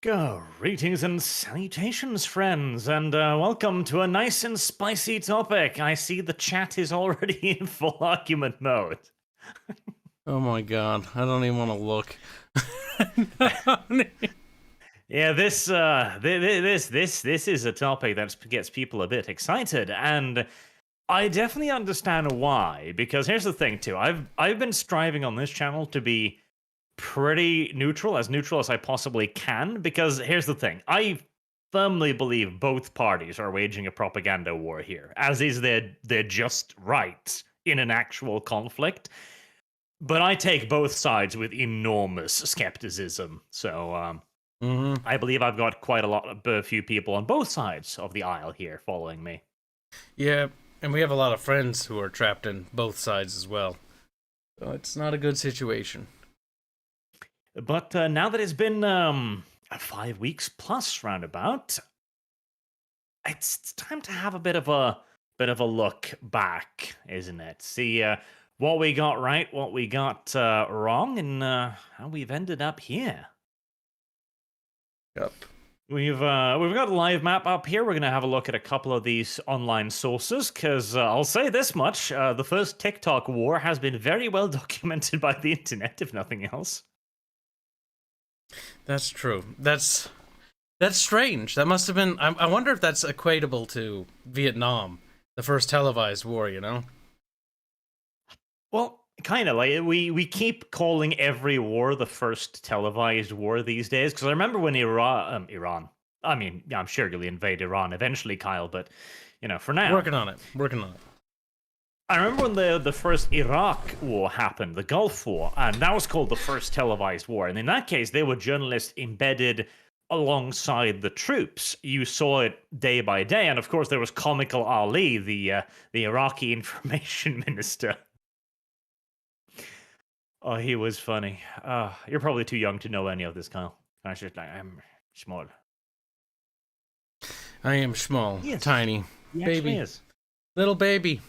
Greetings and salutations, friends, and welcome to a nice and spicy topic. I see the chat is already in full argument mode. Oh my god, I don't even want to look. Yeah, this is a topic that gets people a bit excited, and I definitely understand why. Because here's the thing, too: I've been striving on this channel to be pretty neutral as I possibly can. Because here's the thing: I firmly believe both parties are waging a propaganda war here, as is their just right in an actual conflict. But I take both sides with enormous skepticism. So I believe I've got quite a few people on both sides of the aisle here following me. Yeah, and we have a lot of friends who are trapped in both sides as well. So it's not a good situation. But now that it's been 5 weeks plus roundabout, it's time to have a bit of a look back, isn't it? See what we got right, what we got wrong, and how we've ended up here. Yep. We've got a live map up here. We're going to have a look at a couple of these online sources, because I'll say this much. The first TikTok war has been very well documented by the internet, if nothing else. That's true. That's strange. That must have been... I wonder if that's equatable to Vietnam, the first televised war, you know? Well, kind of. Like, we keep calling every war the first televised war these days, because I remember when Iran... I mean, I'm sure you'll invade Iran eventually, Kyle, but, you know, for now... Working on it. I remember when the first Iraq war happened, the Gulf War, and that was called the first televised war. And in that case, they were journalists embedded alongside the troops. You saw it day by day, and of course there was Comical Ali, the Iraqi information minister. Oh, he was funny. You're probably too young to know any of this, Kyle. I'm small. I am small, Yes. tiny, He baby, actually is. little baby.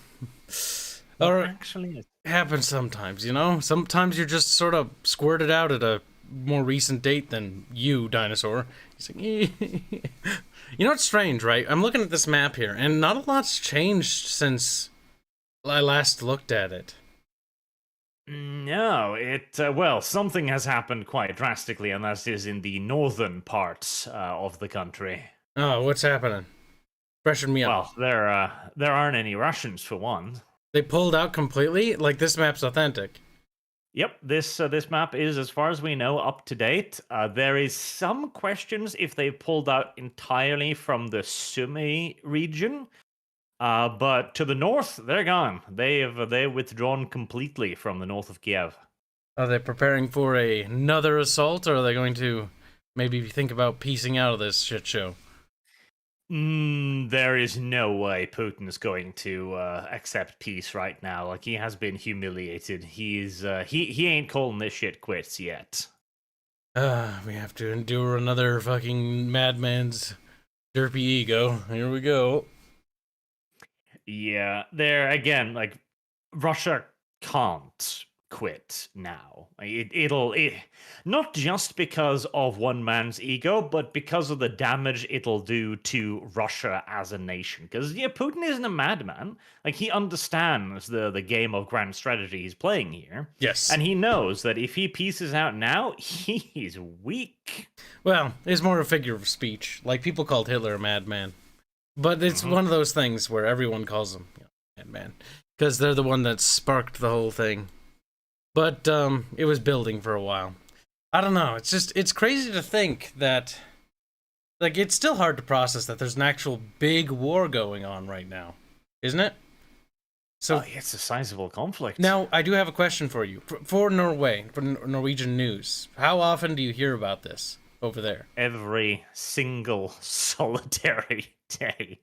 Or actually is. Happens sometimes, you know? Sometimes you're just sort of squirted out at a more recent date than you, dinosaur. He's like, You know what's strange, right? I'm looking at this map here, and not a lot's changed since I last looked at it. No, well, something has happened quite drastically, and that is in the northern parts of the country. Oh, what's happening? Freshen me up. Well, there aren't any Russians, for one. They pulled out completely? Like, this map's authentic. Yep, this map is, as far as we know, up to date. There is some questions if they pulled out entirely from the Sumy region, but to the north, they're gone. They've withdrawn completely from the north of Kiev. Are they preparing for another assault, or are they going to maybe think about piecing out of this shit show? There is no way Putin's going to accept peace right now. Like, he has been humiliated. He ain't calling this shit quits yet. We have to endure another fucking madman's derpy ego. Here we go. Yeah, there again, like, Russia can't quit now. It'll not just because of one man's ego, but because of the damage it'll do to Russia as a nation. Because yeah, Putin isn't a madman. Like, he understands the game of grand strategy he's playing here. Yes. And he knows that if he pieces out now, he's weak. Well, it's more a figure of speech. Like, people called Hitler a madman. But it's one of those things where everyone calls him madman. Because they're the one that sparked the whole thing. But it was building for a while. I don't know. It's crazy to think that, like, it's still hard to process that there's an actual big war going on right now, isn't it? So it's a sizable conflict. Now, I do have a question for you. For Norway, for Norwegian news, how often do you hear about this over there? Every single solitary day.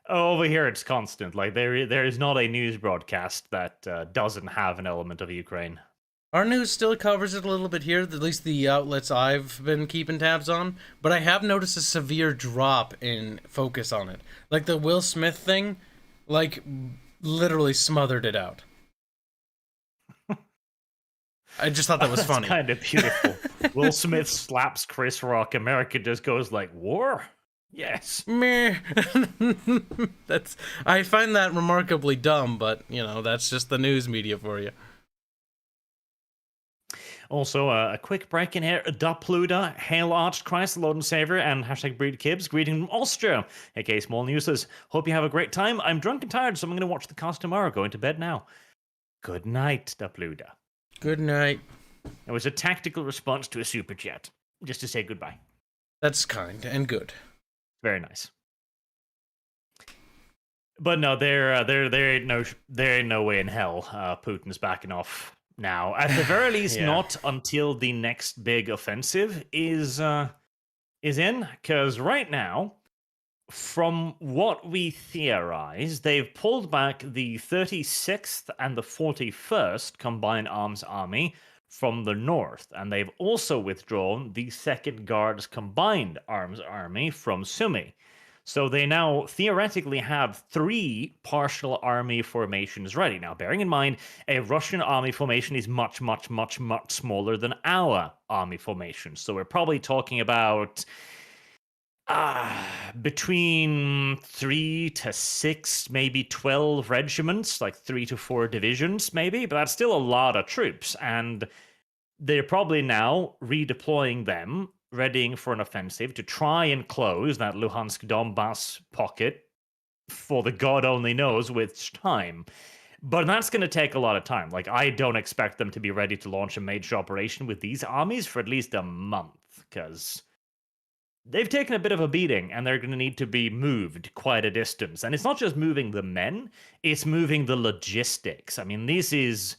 Over here, it's constant. Like, there is not a news broadcast that doesn't have an element of Ukraine. Our news still covers it a little bit here, at least the outlets I've been keeping tabs on, but I have noticed a severe drop in focus on it. Like, the Will Smith thing, like, literally smothered it out. I just thought that was funny. Kind of beautiful. Will Smith slaps Chris Rock. America just goes like, war? Yes. Meh. I find that remarkably dumb, but, that's just the news media for you. Also, a quick break in here. Dapluda, Hail ArchCast, Lord and Savior, and hashtag BreedKibs. Greeting from Austria, aka Small Newses. Hope you have a great time. I'm drunk and tired, so I'm going to watch the cast tomorrow. Going to bed now. Good night, Dapluda. Good night. It was a tactical response to a super chat, just to say goodbye. That's kind and good. Very nice. But no, there ain't no way in hell Putin's backing off now. At the very least, not until the next big offensive is in. Because right now, from what we theorize, they've pulled back the 36th and the 41st Combined Arms Army from the north, and they've also withdrawn the 2nd Guards Combined Arms Army from Sumy. So they now theoretically have 3 partial army formations ready. Now, bearing in mind, a Russian army formation is much, much, much, much smaller than our army formation. So we're probably talking about between 3 to 6, maybe 12 regiments, like 3 to 4 divisions, maybe. But that's still a lot of troops, and they're probably now redeploying them, readying for an offensive to try and close that Luhansk Donbass pocket for the God only knows which time. But that's going to take a lot of time. Like, I don't expect them to be ready to launch a major operation with these armies for at least a month, because they've taken a bit of a beating, and they're going to need to be moved quite a distance. And it's not just moving the men, it's moving the logistics. I mean, this is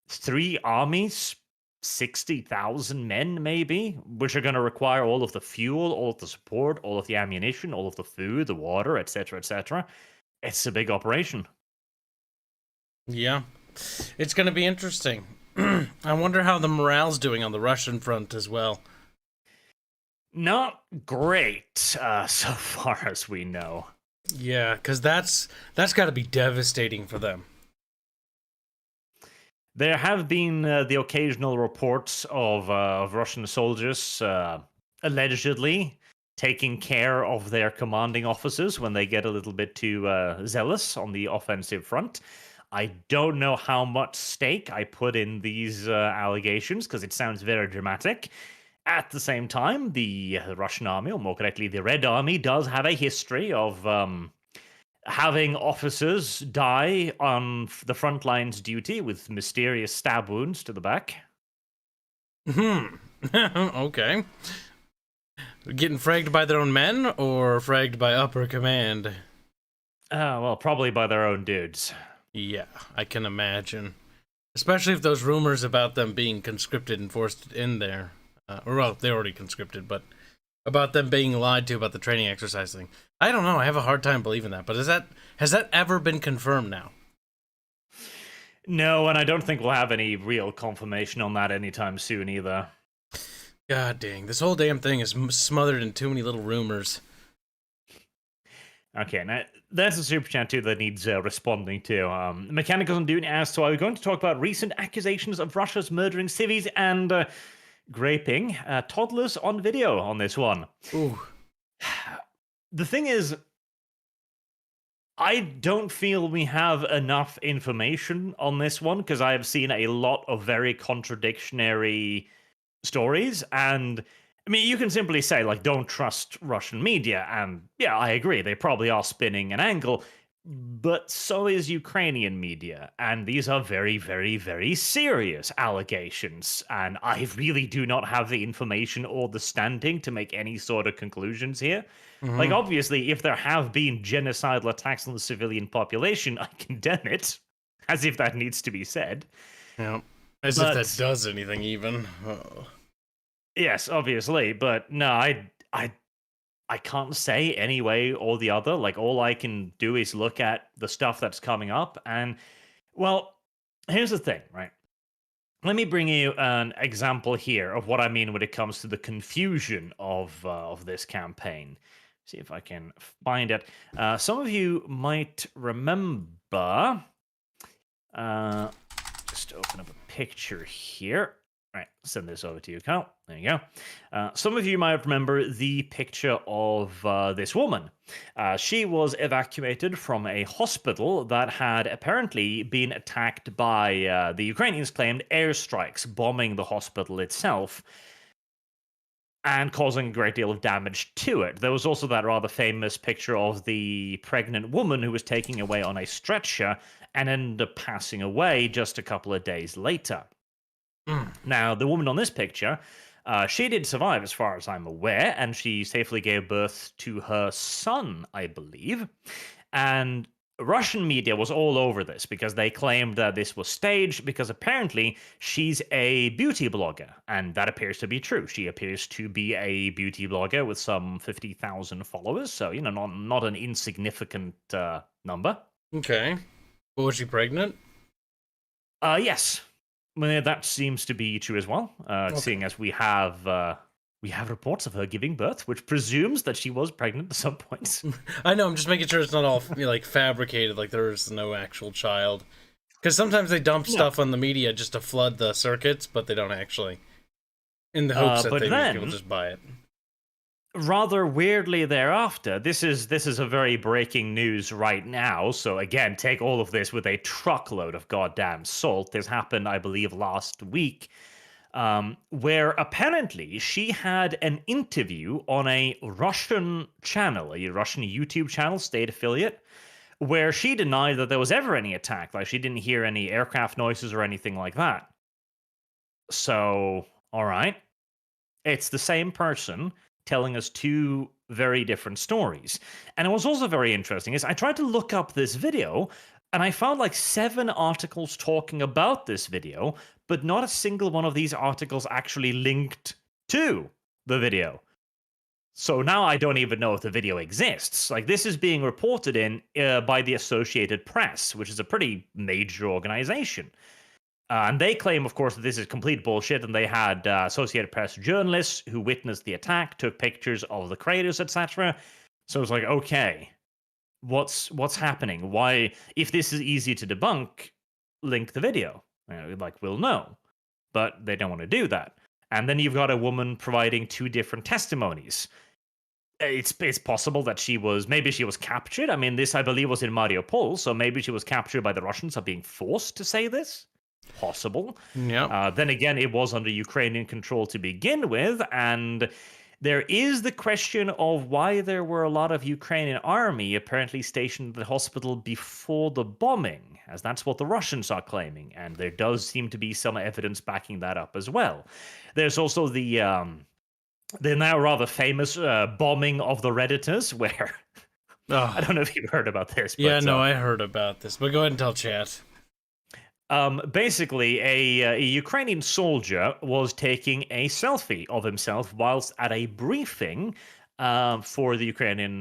3 armies, 60,000 men, maybe, which are going to require all of the fuel, all of the support, all of the ammunition, all of the food, the water, etc., etc. It's a big operation. Yeah. It's going to be interesting. I wonder how the morale's doing on the Russian front as well. Not great, so far as we know. Yeah, because that's got to be devastating for them. There have been the occasional reports of Russian soldiers allegedly taking care of their commanding officers when they get a little bit too zealous on the offensive front. I don't know how much stake I put in these allegations, because it sounds very dramatic. At the same time, the Russian army, or more correctly, the Red Army, does have a history of having officers die on the front lines duty with mysterious stab wounds to the back. Okay. Getting fragged by their own men, or fragged by upper command? Well, probably by their own dudes. Yeah, I can imagine. Especially if those rumors about them being conscripted and forced in there. Well, they're already conscripted, but about them being lied to about the training exercise thing. I don't know, I have a hard time believing that, but has that ever been confirmed now? No, and I don't think we'll have any real confirmation on that anytime soon either. God dang, this whole damn thing is smothered in too many little rumors. Okay, now that's a super chat too that needs responding to. Mechanicals and Dune asked, so are we going to talk about recent accusations of Russia's murdering civvies and graping toddlers on video on this one? Ooh. The thing is, I don't feel we have enough information on this one, because I have seen a lot of very contradictory stories, and I mean, you can simply say, like, don't trust Russian media, and yeah, I agree, they probably are spinning an angle, but so is Ukrainian media, and these are very, very, very serious allegations, and I really do not have the information or the standing to make any sort of conclusions here. Mm-hmm. Like, obviously, if there have been genocidal attacks on the civilian population, I condemn it, as if that needs to be said. Yeah, as if that does anything, even. Oh. Yes, obviously, but no, I can't say any way or the other. Like, all I can do is look at the stuff that's coming up, and, well, here's the thing, right? Let me bring you an example here of what I mean when it comes to the confusion of this campaign. See if I can find it. Some of you might remember, just open up a picture here. All right, send this over to you, Kyle. There you go. Some of you might remember the picture of this woman. She was evacuated from a hospital that had apparently been attacked by, the Ukrainians claimed, airstrikes, bombing the hospital itself and causing a great deal of damage to it. There was also that rather famous picture of the pregnant woman who was taken away on a stretcher and ended up passing away just a couple of days later. Now, the woman on this picture, she did survive as far as I'm aware, and she safely gave birth to her son, I believe. And Russian media was all over this because they claimed that this was staged because apparently she's a beauty blogger, and that appears to be true. She appears to be a beauty blogger with some 50,000 followers, so, not an insignificant number. Okay. But was she pregnant? Yes. Well, that seems to be true as well, seeing as we have reports of her giving birth, which presumes that she was pregnant at some point. I know, I'm just making sure it's not all fabricated, like there's no actual child. Because sometimes they dump stuff on the media just to flood the circuits, but they don't actually. In the hopes that people just buy it. Rather weirdly thereafter, this is a very breaking news right now, so again, take all of this with a truckload of goddamn salt. This happened, I believe, last week, where apparently she had an interview on a Russian channel, a Russian YouTube channel, state affiliate, where she denied that there was ever any attack. Like, she didn't hear any aircraft noises or anything like that. So, all right. It's the same person telling us two very different stories. And it was also very interesting is I tried to look up this video and I found like 7 articles talking about this video, but not a single one of these articles actually linked to the video. So now I don't even know if the video exists. Like, this is being reported in by the Associated Press, which is a pretty major organization. And they claim, of course, that this is complete bullshit, and they had Associated Press journalists who witnessed the attack, took pictures of the craters, etc. So it's like, okay, what's happening? Why, if this is easy to debunk, link the video. We'll know. But they don't want to do that. And then you've got a woman providing 2 different testimonies. It's possible that maybe she was captured. I mean, this, I believe, was in Mariupol, so maybe she was captured by the Russians, are being forced to say this. Possible. Yeah. Then again, it was under Ukrainian control to begin with, and there is the question of why there were a lot of Ukrainian army apparently stationed at the hospital before the bombing, as that's what the Russians are claiming, and there does seem to be some evidence backing that up as well. There's also the now rather famous bombing of the Redditors, where I don't know if you've heard about this. But, yeah, no, I heard about this, but go ahead and tell chat. Basically, a Ukrainian soldier was taking a selfie of himself whilst at a briefing for the Ukrainian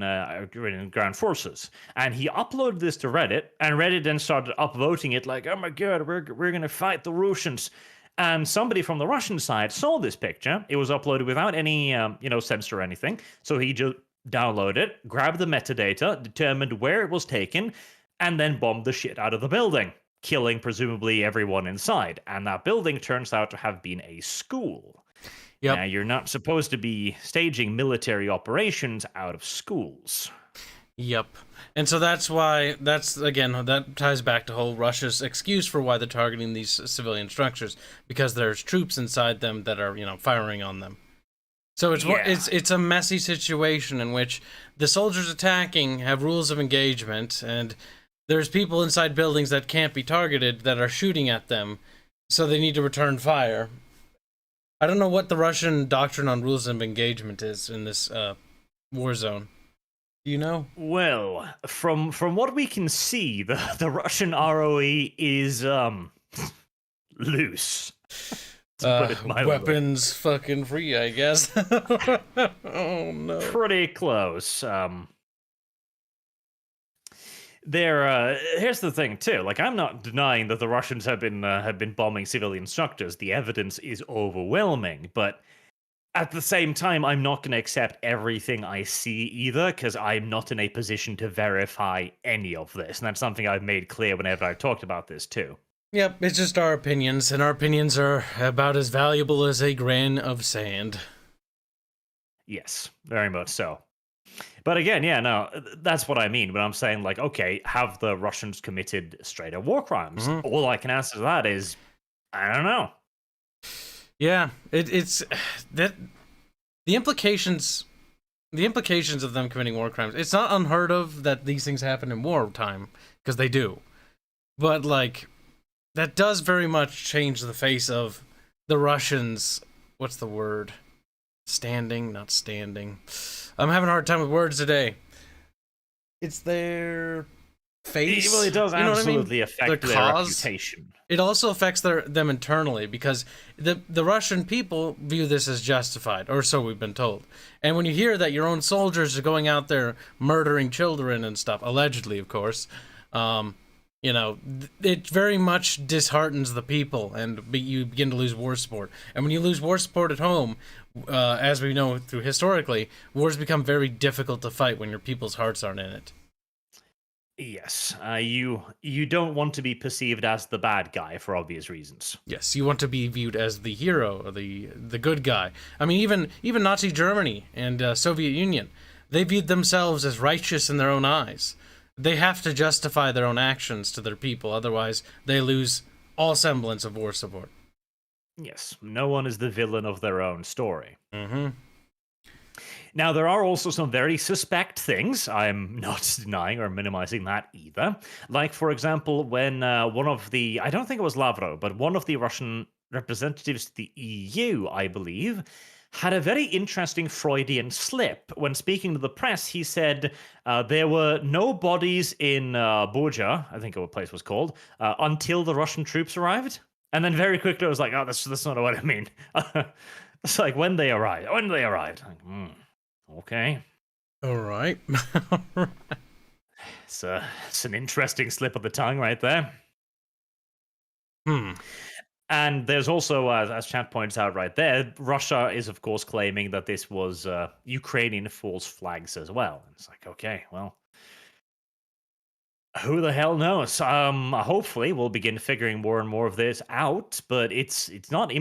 ground forces, and he uploaded this to Reddit, and Reddit then started upvoting it like, "Oh my god, we're gonna fight the Russians." And somebody from the Russian side saw this picture. It was uploaded without any censor or anything, so he just downloaded it, grabbed the metadata, determined where it was taken, and then bombed the shit out of the building, killing presumably everyone inside. And that building turns out to have been a school. Yep. Now, you're not supposed to be staging military operations out of schools. Yep. And so that's why, that ties back to whole Russia's excuse for why they're targeting these civilian structures, because there's troops inside them that are, firing on them. So it's a messy situation in which the soldiers attacking have rules of engagement, and there's people inside buildings that can't be targeted that are shooting at them, so they need to return fire. I don't know what the Russian doctrine on rules of engagement is in this war zone. Do you know? Well, from what we can see, the Russian ROE is loose. Weapons fucking free, I guess. Oh no. Pretty close. Here's the thing too. Like, I'm not denying that the Russians have been bombing civilian structures. The evidence is overwhelming, but at the same time, I'm not going to accept everything I see either, because I'm not in a position to verify any of this, and that's something I've made clear whenever I've talked about this too. Yep, it's just our opinions, and our opinions are about as valuable as a grain of sand. Yes, very much so. But again, yeah, no, that's what I mean when I'm saying, like, okay, have the Russians committed straight up war crimes? Mhm. All I can answer to that is, I don't know. Yeah, it's that the implications of them committing war crimes. It's not unheard of that these things happen in wartime, because they do. But like that does very much change the face of the Russians. What's the word? Standing, not standing. I'm having a hard time with words today. It's their face. Well, it does You know what I mean? absolutely affect their reputation. It also affects them internally, because the Russian people view this as justified, or so we've been told. And when you hear that your own soldiers are going out there murdering children and stuff, allegedly, of course, you know, it very much disheartens the people, and you begin to lose war support. And when you lose war support at home, as we know through historically, wars become very difficult to fight when your people's hearts aren't in it. Yes, you don't want to be perceived as the bad guy for obvious reasons. Yes, you want to be viewed as the hero, or the good guy. I mean, even Nazi Germany and Soviet Union, they viewed themselves as righteous in their own eyes. They have to justify their own actions to their people, otherwise they lose all semblance of war support. Yes, no one is the villain of their own story. Mm-hmm. Now, there are also some very suspect things. I'm not denying or minimizing that either. Like, for example, when one of the, I don't think it was Lavrov, but one of the Russian representatives to the EU, I believe, had a very interesting Freudian slip. When speaking to the press, he said there were no bodies in Bucha, I think the place was called, until the Russian troops arrived. And then very quickly I was like, oh, that's not what I mean. It's like when they arrived. Like, okay. All right. It's an interesting slip of the tongue right there. And there's also, as chat points out right there, Russia is, of course, claiming that this was Ukrainian false flags as well. It's like, okay, well, who the hell knows? Hopefully, we'll begin figuring more and more of this out, but it's not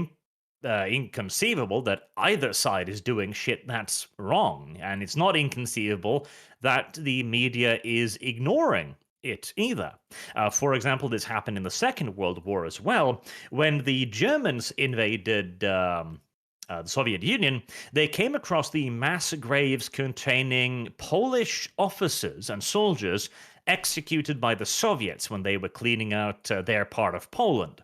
inconceivable that either side is doing shit that's wrong, and it's not inconceivable that the media is ignoring it either. For example, this happened in the Second World War as well, when the Germans invaded the Soviet Union. They came across the mass graves containing Polish officers and soldiers executed by the Soviets when they were cleaning out their part of Poland.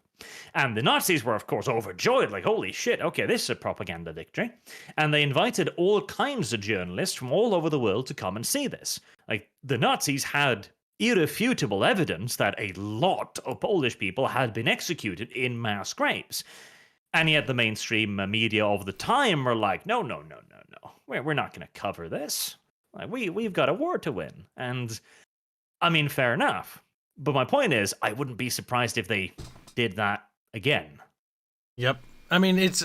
And the Nazis were, of course, overjoyed, like, holy shit, okay, this is a propaganda victory. And they invited all kinds of journalists from all over the world to come and see this. Like, the Nazis had irrefutable evidence that a lot of Polish people had been executed in mass graves. And yet the mainstream media of the time were like, no. We're not going to cover this. Like, we've got a war to win. And, I mean, fair enough. But my point is, I wouldn't be surprised if they did that again. Yep. I mean, it's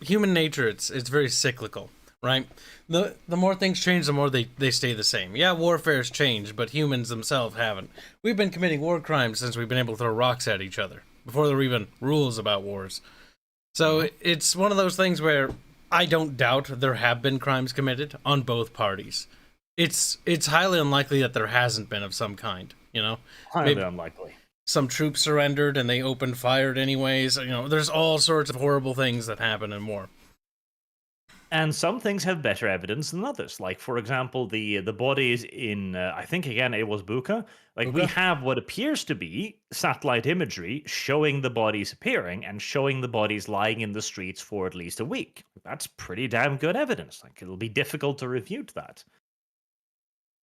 human nature. It's very cyclical, right? The more things change, the more they stay the same. Yeah, warfare's changed, but humans themselves haven't. We've been committing war crimes since we've been able to throw rocks at each other, before there were even rules about wars. So it's one of those things where I don't doubt there have been crimes committed on both parties. It's highly unlikely that there hasn't been of some kind, you know? Highly unlikely. Some troops surrendered and they opened fire anyways. You know, there's all sorts of horrible things that happen in war. And some things have better evidence than others. Like, for example, the bodies in, I think, again, it was Bucha. Like, we have what appears to be satellite imagery showing the bodies appearing and showing the bodies lying in the streets for at least a week. That's pretty damn good evidence. Like, it'll be difficult to refute that.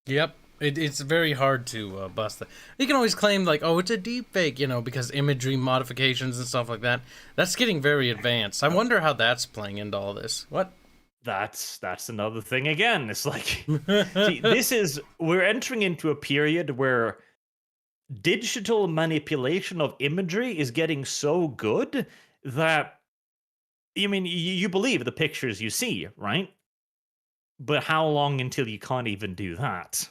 Yep. It's very hard to bust that. You can always claim, like, oh, it's a deep fake, you know, because imagery modifications and stuff like that. That's getting very advanced. I wonder how that's playing into all this. What? That's another thing again. It's like, see, we're entering into a period where digital manipulation of imagery is getting so good that, I mean, you believe the pictures you see, right? But how long until you can't even do that?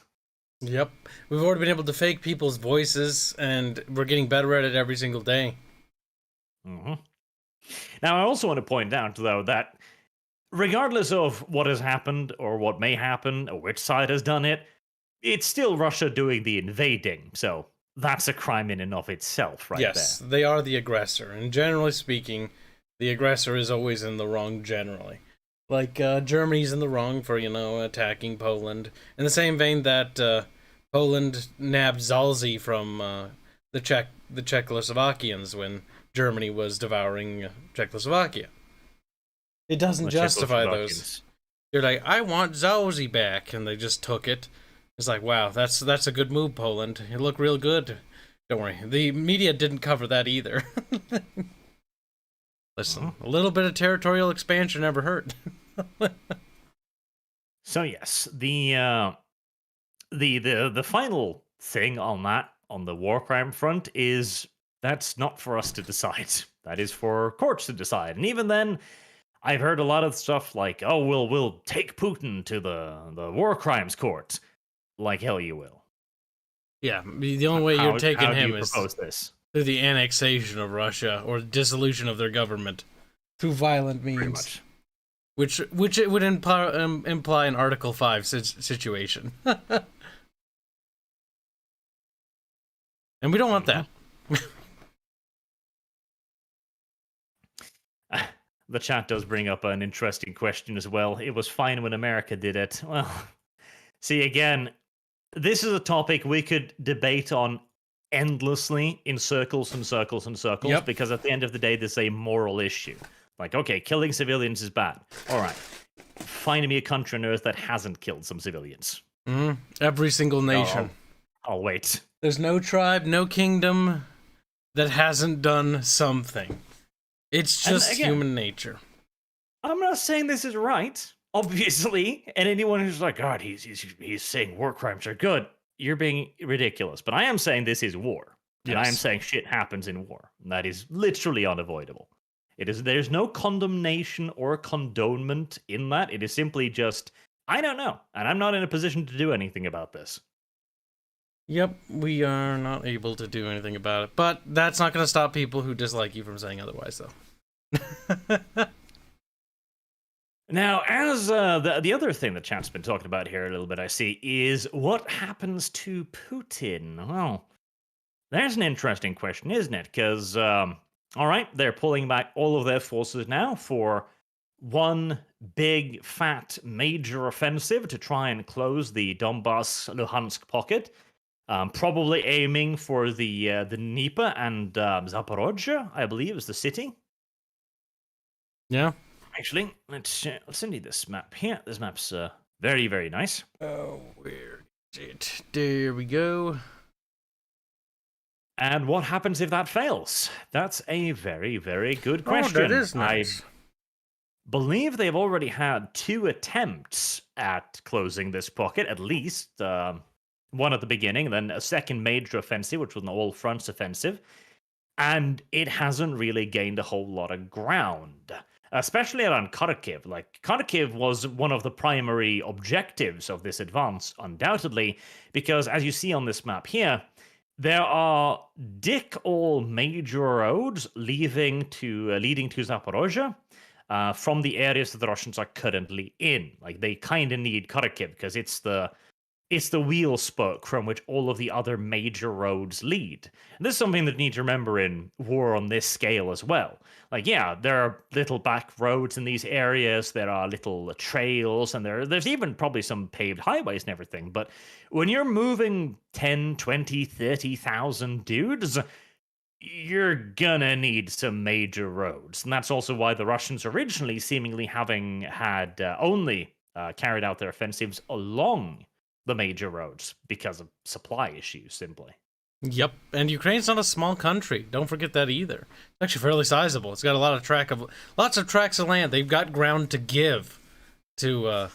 Yep. We've already been able to fake people's voices, and we're getting better at it every single day. Hmm. Now, I also want to point out, though, that regardless of what has happened or what may happen or which side has done it, it's still Russia doing the invading. So that's a crime in and of itself, right Yes, they are the aggressor, and generally speaking, the aggressor is always in the wrong generally. Like, Germany's in the wrong for, attacking Poland. In the same vein that Poland nabbed Zalzi from the Czechoslovakians when Germany was devouring Czechoslovakia. It doesn't there. justify those. You're like, I want Zalzi back, and they just took it. It's like, wow, that's a good move, Poland. You look real good. Don't worry, the media didn't cover that either. Listen, a little bit of territorial expansion never hurt. So yes, the final thing on the war crime front is that's not for us to decide. That is for courts to decide. And even then, I've heard a lot of stuff like, "Oh, we'll take Putin to the war crimes court." Like hell, you will. Yeah, the only way you're taking him is this? Through the annexation of Russia or dissolution of their government through violent means. Which it would imply an Article 5 situation. And we don't want that. The chat does bring up an interesting question as well. It was fine when America did it. Well, see, again, this is a topic we could debate on endlessly in circles and circles and circles, because at the end of the day, this is a moral issue. Like, okay, killing civilians is bad. All right. Find me a country on Earth that hasn't killed some civilians. Mm-hmm. Every single nation. I'll wait. There's no tribe, no kingdom that hasn't done something. It's just human nature. I'm not saying this is right, obviously. And anyone who's like, God, he's saying war crimes are good, you're being ridiculous. But I am saying this is war. Yes. And I am saying shit happens in war. And that is literally unavoidable. There's no condemnation or condonement in that. It is simply just, I don't know. And I'm not in a position to do anything about this. Yep, we are not able to do anything about it. But that's not going to stop people who dislike you from saying otherwise, though. Now, as the other thing the chat's been talking about here a little bit, I see, is what happens to Putin? Well, there's an interesting question, isn't it? Because, all right, they're pulling back all of their forces now for one big, fat, major offensive to try and close the Donbass-Luhansk pocket. Probably aiming for the Dnieper and Zaporozhye, I believe, is the city. Yeah. Actually, let's send you this map here. This map's very, very nice. Oh, where is it? There we go. And what happens if that fails? That's a very, very good question. Oh, that is nice. I believe they've already had 2 attempts at closing this pocket, at least. One at the beginning, then a second major offensive, which was an all-fronts offensive. And it hasn't really gained a whole lot of ground. Especially around Kharkiv. Like, Kharkiv was one of the primary objectives of this advance, undoubtedly, because as you see on this map here, there are all major roads leading to Zaporozhye from the areas that the Russians are currently in. Like, they kind of need Kharkiv because it's the wheel spoke from which all of the other major roads lead. And this is something that you need to remember in war on this scale as well. Like, yeah, there are little back roads in these areas, there are little trails, and there's even probably some paved highways and everything. But when you're moving 10, 20, 30,000 dudes, you're gonna need some major roads. And that's also why the Russians originally, seemingly having had only carried out their offensives along the major roads because of supply issues, simply. Yep, and Ukraine's not a small country. Don't forget that either. It's actually fairly sizable. It's got a lot of lots of tracts of land. They've got ground to give to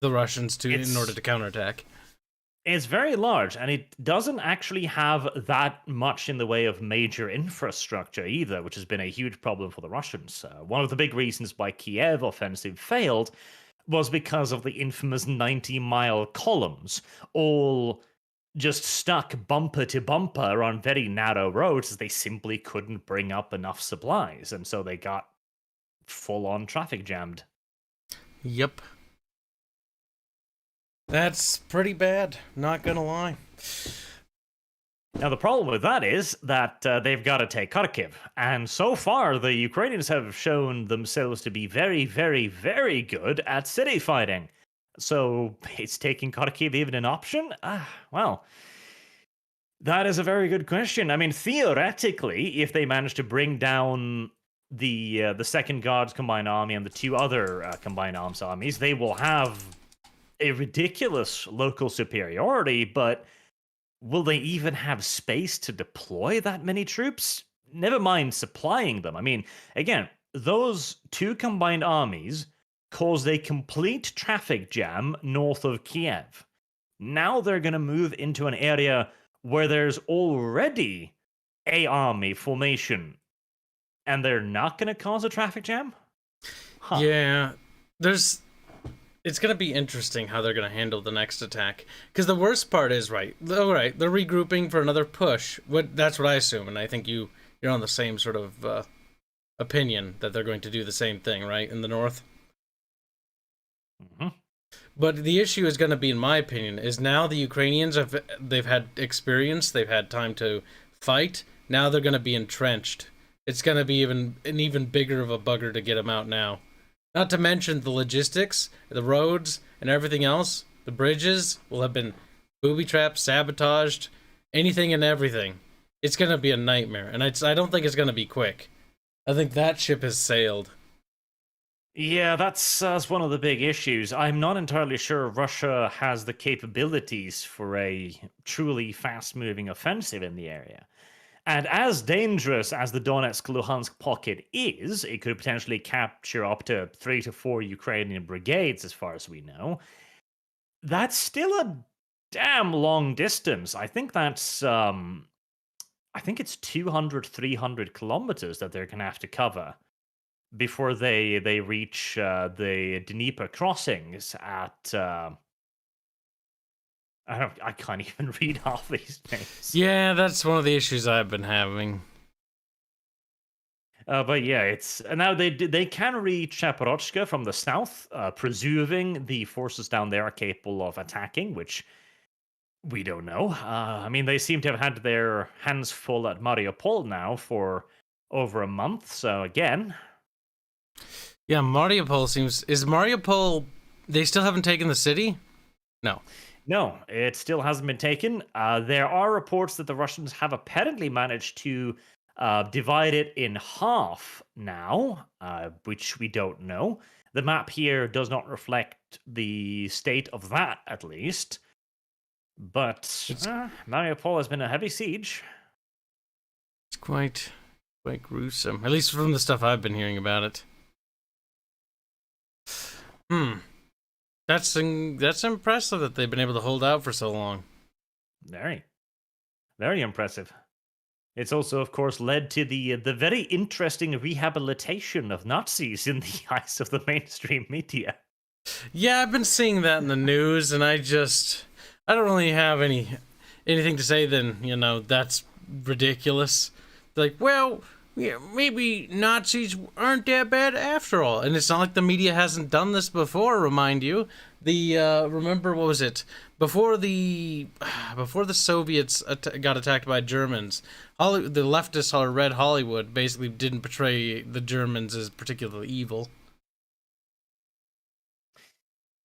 the Russians in order to counterattack. It's very large, and it doesn't actually have that much in the way of major infrastructure either, which has been a huge problem for the Russians. One of the big reasons why Kiev offensive failed was because of the infamous 90-mile columns, all just stuck bumper to bumper on very narrow roads as they simply couldn't bring up enough supplies, and so they got full-on traffic jammed. Yep. That's pretty bad, not gonna lie. Now, the problem with that is that they've got to take Kharkiv. And so far, the Ukrainians have shown themselves to be very, very, very good at city fighting. So, is taking Kharkiv even an option? Well, that is a very good question. I mean, theoretically, if they manage to bring down the Second Guards Combined Army and the two other Combined Arms armies, they will have a ridiculous local superiority, but will they even have space to deploy that many troops? Never mind supplying them. I mean, again, those two combined armies caused a complete traffic jam north of Kiev. Now they're going to move into an area where there's already a army formation, and they're not going to cause a traffic jam? Huh. Yeah, it's going to be interesting how they're going to handle the next attack. Because the worst part is, right, they're regrouping for another push. That's what I assume, and I think you're on the same sort of opinion that they're going to do the same thing, right, in the north? Mm-hmm. But the issue is going to be, in my opinion, is now the Ukrainians, they've had experience, they've had time to fight, now they're going to be entrenched. It's going to be an even bigger of a bugger to get them out now. Not to mention the logistics, the roads, and everything else. The bridges will have been booby-trapped, sabotaged, anything and everything. It's going to be a nightmare, and I don't think it's going to be quick. I think that ship has sailed. Yeah, that's one of the big issues. I'm not entirely sure Russia has the capabilities for a truly fast-moving offensive in the area. And as dangerous as the Donetsk-Luhansk pocket is, it could potentially capture up to 3 to 4 Ukrainian brigades, as far as we know. That's still a damn long distance. I think that's, I think it's 200, 300 kilometers that they're going to have to cover before they reach the Dnieper crossings at... I can't even read half these names. Yeah, that's one of the issues I've been having. But yeah, it's now they can reach Zaporozhye from the south, presuming the forces down there are capable of attacking, which we don't know. I mean, they seem to have had their hands full at Mariupol now for over a month. So again, yeah, Mariupol seems... Is Mariupol... They still haven't taken the city? No. No, it still hasn't been taken. There are reports that the Russians have apparently managed to divide it in half now, which we don't know. The map here does not reflect the state of that, at least. But Mariupol has been a heavy siege. It's quite gruesome, at least from the stuff I've been hearing about it. That's impressive that they've been able to hold out for so long. Very, very impressive. It's also, of course, led to the very interesting rehabilitation of Nazis in the eyes of the mainstream media. Yeah, I've been seeing that in the news, and I don't really have anything to say than, that's ridiculous. Like, well, yeah, maybe Nazis aren't that bad after all. And it's not like the media hasn't done this before, remind you. Remember, what was it? Before the Soviets got attacked by Germans, the leftists or Red Hollywood basically didn't portray the Germans as particularly evil.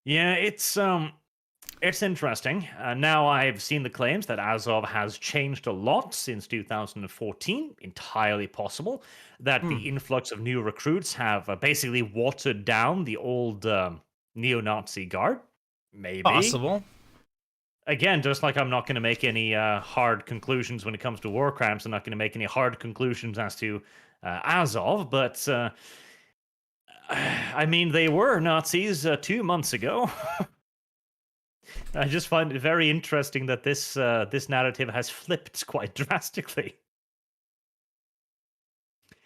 Yeah, it's interesting. Now I've seen the claims that Azov has changed a lot since 2014. Entirely possible that the influx of new recruits have basically watered down the old neo-Nazi guard. Maybe. Possible. Again, just like I'm not going to make any hard conclusions when it comes to war crimes, I'm not going to make any hard conclusions as to Azov, but I mean, they were Nazis 2 months ago. I just find it very interesting that this narrative has flipped quite drastically.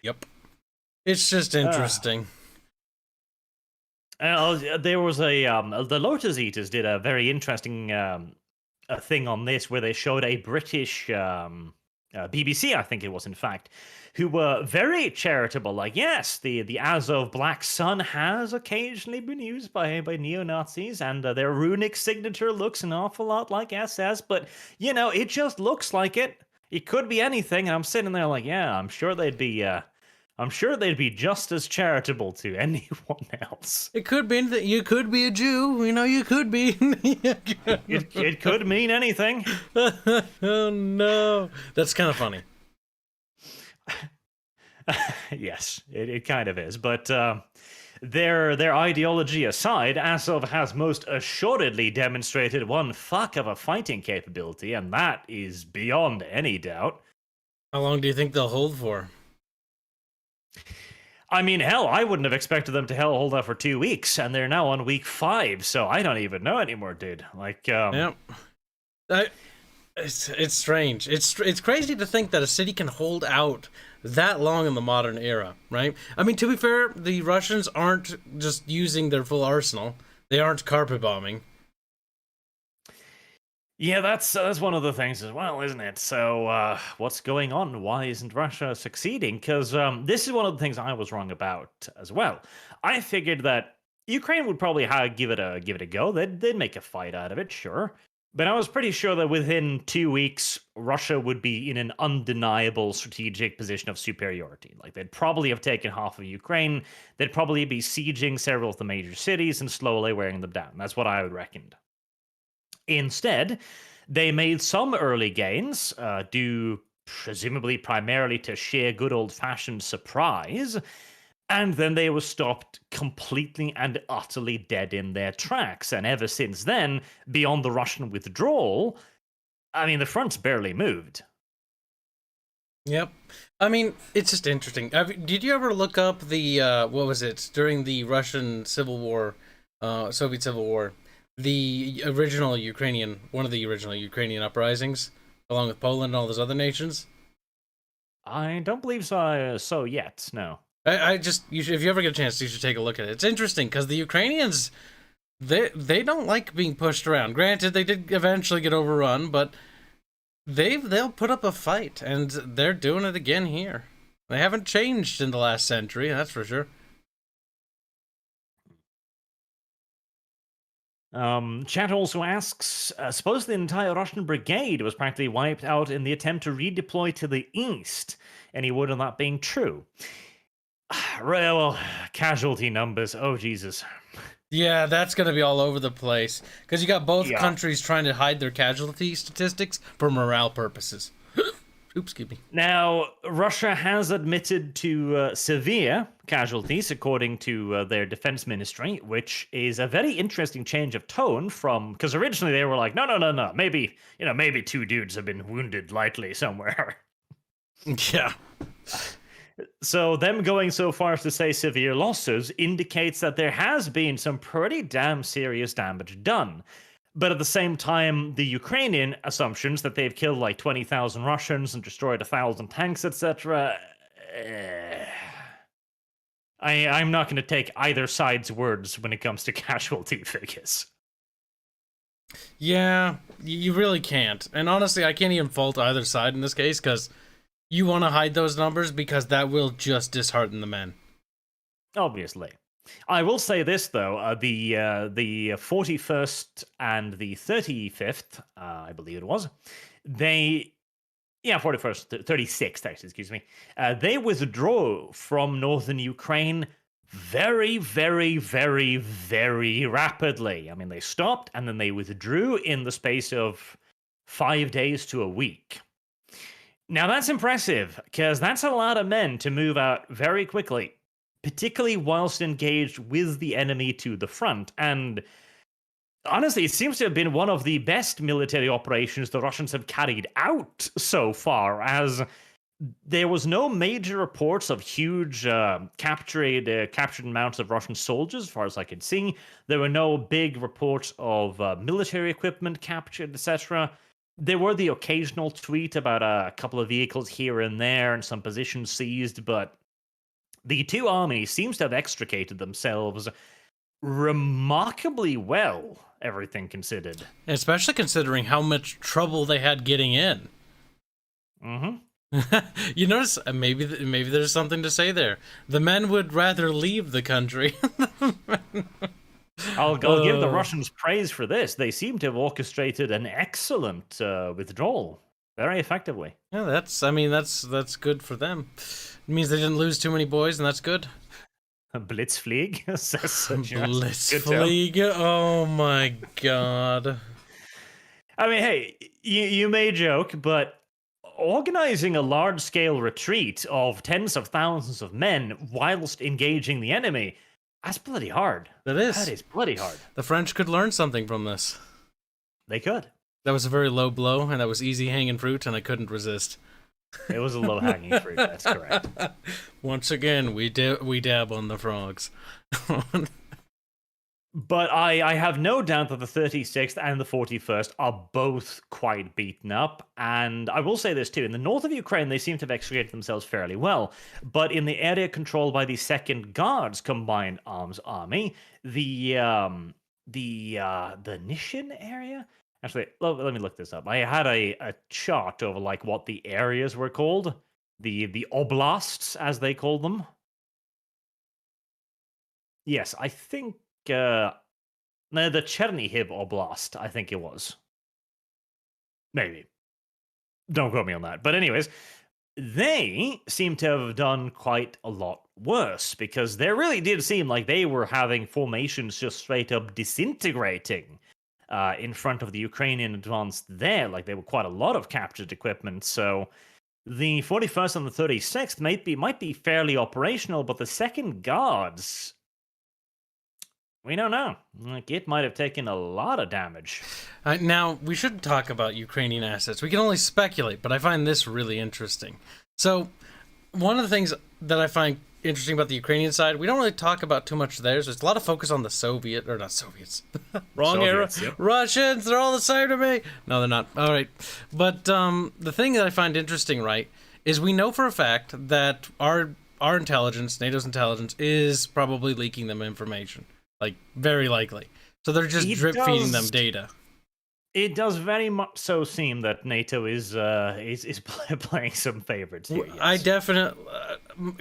Yep. It's just interesting. There was the Lotus Eaters did a very interesting a thing on this where they showed a British BBC, I think it was, in fact, who were very charitable. Like, yes, the Azov Black Sun has occasionally been used by neo-Nazis, and their runic signature looks an awful lot like SS, but, it just looks like it. It could be anything, and I'm sitting there like, yeah, I'm sure they'd be just as charitable to anyone else. It could be anything. You could be a Jew. You could be. It could mean anything. Oh no, that's kind of funny. Yes, it kind of is. But their ideology aside, Azov has most assuredly demonstrated one fuck of a fighting capability, and that is beyond any doubt. How long do you think they'll hold for? I mean, hell, I wouldn't have expected them to hold out for 2 weeks, and they're now on week 5, so I don't even know anymore, dude. Like, Yep. It's strange. It's crazy to think that a city can hold out that long in the modern era, right? I mean, to be fair, the Russians aren't just using their full arsenal. They aren't carpet bombing. Yeah, that's one of the things as well, isn't it? So, what's going on? Why isn't Russia succeeding? Because this is one of the things I was wrong about as well. I figured that Ukraine would probably give it a go. They'd make a fight out of it, sure. But I was pretty sure that within 2 weeks, Russia would be in an undeniable strategic position of superiority. Like, they'd probably have taken half of Ukraine. They'd probably be sieging several of the major cities and slowly wearing them down. That's what I would reckon. Instead, they made some early gains, due presumably primarily to sheer good old-fashioned surprise, and then they were stopped completely and utterly dead in their tracks. And ever since then, beyond the Russian withdrawal, I mean, the front's barely moved. Yep. I mean, it's just interesting. Did you ever look up the, what was it, during the Russian Civil War, Soviet Civil War, the original Ukrainian, one of the original Ukrainian uprisings, along with Poland and all those other nations? I don't believe so yet, no. If you ever get a chance, you should take a look at it. It's interesting, because the Ukrainians, they don't like being pushed around. Granted, they did eventually get overrun, but they'll put up a fight, and they're doing it again here. They haven't changed in the last century, that's for sure. Chat also asks, suppose the entire Russian brigade was practically wiped out in the attempt to redeploy to the east. Any word on that being true? Well, casualty numbers, oh Jesus. Yeah, that's going to be all over the place. Because you got both countries trying to hide their casualty statistics for morale purposes. Oops, excuse me. Now, Russia has admitted to severe casualties, according to their defense ministry, which is a very interesting change of tone from... Because originally they were like, no, maybe 2 dudes have been wounded lightly somewhere. Yeah. So them going so far as to say severe losses indicates that there has been some pretty damn serious damage done. But at the same time, the Ukrainian assumptions that they've killed like 20,000 Russians and destroyed 1,000 tanks, etc. I'm not going to take either side's words when it comes to casualty figures. Yeah, you really can't. And honestly, I can't even fault either side in this case, because you want to hide those numbers because that will just dishearten the men. Obviously. I will say this, though. The 41st and the 35th, I believe it was, 41st, 36th, actually, excuse me. They withdrew from northern Ukraine very, very, very, very rapidly. I mean, they stopped and then they withdrew in the space of 5 days to a week. Now, that's impressive, because that's a lot of men to move out very quickly, particularly whilst engaged with the enemy to the front. And honestly, it seems to have been one of the best military operations the Russians have carried out so far, as there was no major reports of huge captured amounts of Russian soldiers, as far as I could see. There were no big reports of military equipment captured, etc. There were the occasional tweet about a couple of vehicles here and there and some positions seized, but the two armies seems to have extricated themselves remarkably well, everything considered. Especially considering how much trouble they had getting in. Mm-hmm. You notice maybe there's something to say there. The men would rather leave the country. I'll give the Russians praise for this. They seem to have orchestrated an excellent withdrawal very effectively. Yeah, that's good for them. It means they didn't lose too many boys, and that's good. Blitzflieg. Blitzflieg. Oh my god. I mean, hey, you may joke, but organizing a large-scale retreat of tens of thousands of men whilst engaging the enemy, that's bloody hard. That is. That is bloody hard. The French could learn something from this. They could. That was a very low blow, and that was easy hanging fruit, and I couldn't resist. It was a low-hanging fruit, that's correct. Once again, we dab on the frogs. But I have no doubt that the 36th and the 41st are both quite beaten up. And I will say this too, in the north of Ukraine, they seem to have extricated themselves fairly well. But in the area controlled by the 2nd Guards Combined Arms Army, the Nishin area? Actually, let me look this up. I had a chart over like what the areas were called. The oblasts, as they call them. Yes, I think... no, the Chernihiv Oblast, I think it was. Maybe. Don't quote me on that. But anyways, they seem to have done quite a lot worse, because there really did seem like they were having formations just straight up disintegrating in front of the Ukrainian advance there. Like, there were quite a lot of captured equipment, so... The 41st and the 36th might be fairly operational, but the 2nd Guards... We don't know. Like, it might have taken a lot of damage. Now, we shouldn't talk about Ukrainian assets. We can only speculate, but I find this really interesting. So, one of the things that I find interesting about the Ukrainian side, we don't really talk about too much theirs. There's a lot of focus on the Soviet, or not Soviets. Wrong Soviets, era. yep. Russians, they're all the same to me. No, they're not. All right. But the thing that I find interesting, right, is we know for a fact that our intelligence, NATO's intelligence, is probably leaking them information. Like, very likely. So they're just drip feeding them data. It does very much so seem that NATO is playing some favorites here. Yes.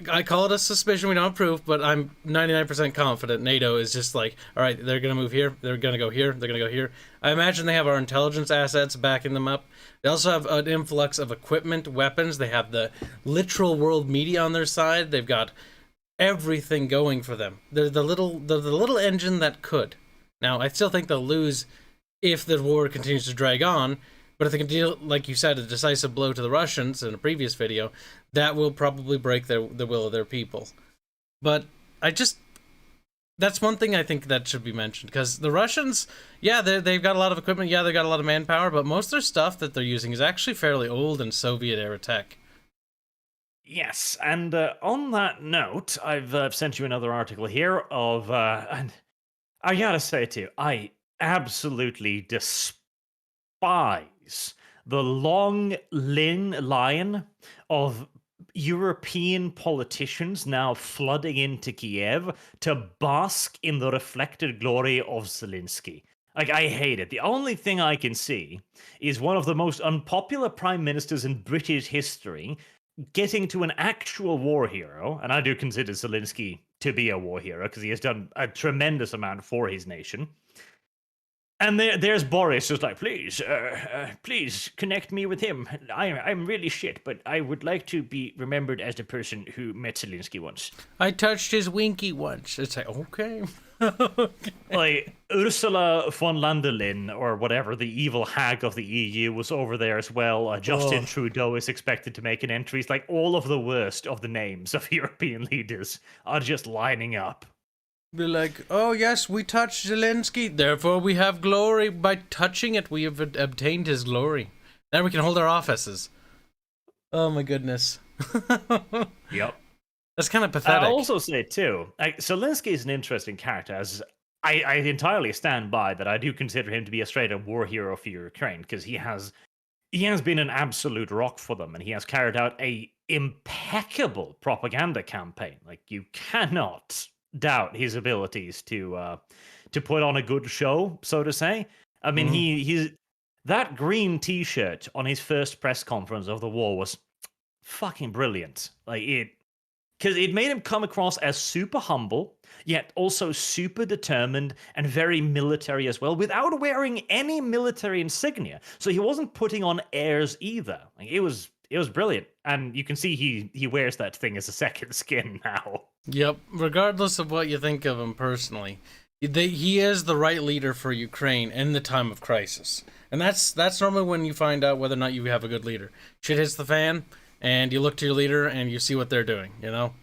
I call it a suspicion. We don't have proof, but I'm 99% confident NATO is just like, all right, they're gonna move here, they're gonna go here, they're gonna go here. I imagine they have our intelligence assets backing them up. They also have an influx of equipment, weapons. They have the literal world media on their side. They've got everything going for them. They're the little engine that could. Now, I still think they'll lose if the war continues to drag on, but if they can deal, like you said, a decisive blow to the Russians in a previous video, that will probably break the will of their people. But that's one thing I think that should be mentioned, because the Russians, yeah, they've got a lot of equipment, yeah, they've got a lot of manpower, but most of their stuff that they're using is actually fairly old and Soviet-era tech. Yes, and on that note, I've sent you another article here of, and I gotta say too, I absolutely despise the long line of European politicians now flooding into Kiev to bask in the reflected glory of Zelensky. Like, I hate it. The only thing I can see is one of the most unpopular prime ministers in British history getting to an actual war hero, and I do consider Zelensky to be a war hero because he has done a tremendous amount for his nation. And there's Boris just like, please connect me with him. I'm really shit, but I would like to be remembered as the person who met Zelensky once. I touched his winky once. It's like, okay. Okay. Like, Ursula von der Leyen, or whatever, the evil hag of the EU, was over there as well. Justin Trudeau is expected to make an entry. It's like all of the worst of the names of European leaders are just lining up. They're like, oh yes, we touched Zelensky, therefore we have glory. By touching it, we have obtained his glory. Now we can hold our offices. Oh my goodness. Yep. That's kind of pathetic. I'll also say, too, Zelensky is an interesting character, as I entirely stand by that. I do consider him to be a straight-up war hero for Ukraine, because he has been an absolute rock for them, and he has carried out a impeccable propaganda campaign. Like, you cannot doubt his abilities to put on a good show, so to say. I mean, he's that green T-shirt on his first press conference of the war was fucking brilliant. Like because it made him come across as super humble, yet also super determined and very military as well, without wearing any military insignia. So he wasn't putting on airs either. Like, it was brilliant, and you can see he wears that thing as a second skin now. Yep. Regardless of what you think of him personally, he is the right leader for Ukraine in the time of crisis, and that's normally when you find out whether or not you have a good leader. Shit hits the fan, and you look to your leader and you see what they're doing, you know?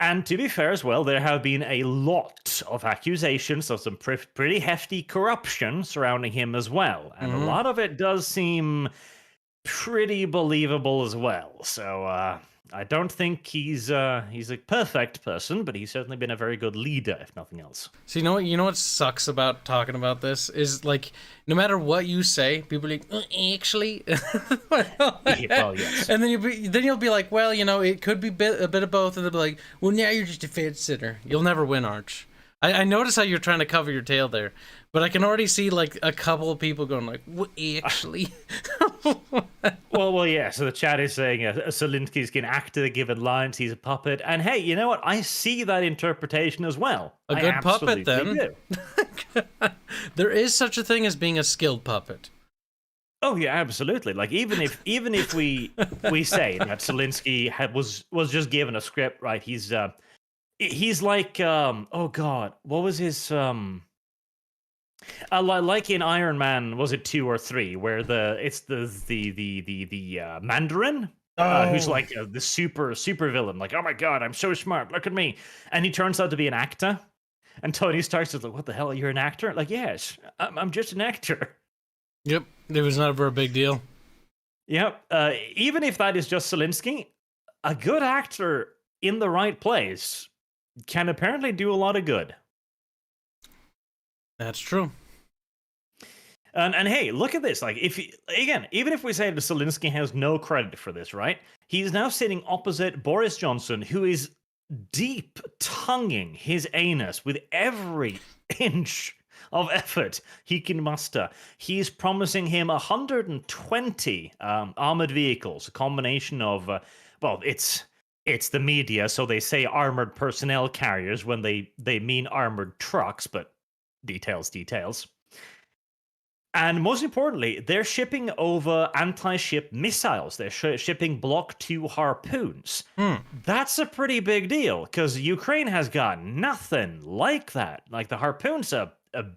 And to be fair as well, there have been a lot of accusations of some pretty hefty corruption surrounding him as well. And a lot of it does seem pretty believable as well. So I don't think he's a perfect person, but he's certainly been a very good leader, if nothing else. So you know what sucks about talking about this is, like, no matter what you say, people are like, actually, Well, yes. and then you'll be like, well, you know, it could be a bit of both, and they'll be like, well, now you're just a fence sitter. You'll never win, Arch. I notice how you're trying to cover your tail there, but I can already see, like, a couple of people going like, well, actually. Well, yeah. So the chat is saying Zelensky's an actor given lines, he's a puppet, and hey, you know what? I see that interpretation as well. A good puppet, then. Do. There is such a thing as being a skilled puppet. Oh yeah, absolutely. Like even if we say that Zelensky was just given a script, right? He's like oh god, what was his like in Iron Man, was it 2 or 3, where it's the Mandarin, who's like the super villain, like, oh my god, I'm so smart, look at me, and he turns out to be an actor, and Tony Stark's like, what the hell, you're an actor? Like, yes, I'm just an actor. Yep, it was never a big deal. Yep, even if that is just Zelensky, a good actor in the right place can apparently do a lot of good. That's true. And hey, look at this. Like, even if we say that Zelensky has no credit for this, right? He's now sitting opposite Boris Johnson, who is deep tonguing his anus with every inch of effort he can muster. He's promising him 120 armored vehicles, a combination of, well, it's the media, so they say armored personnel carriers when they mean armored trucks, but details. And most importantly, they're shipping over anti-ship missiles. They're shipping Block 2 harpoons. That's a pretty big deal, because Ukraine has got nothing like that. Like, the harpoon's a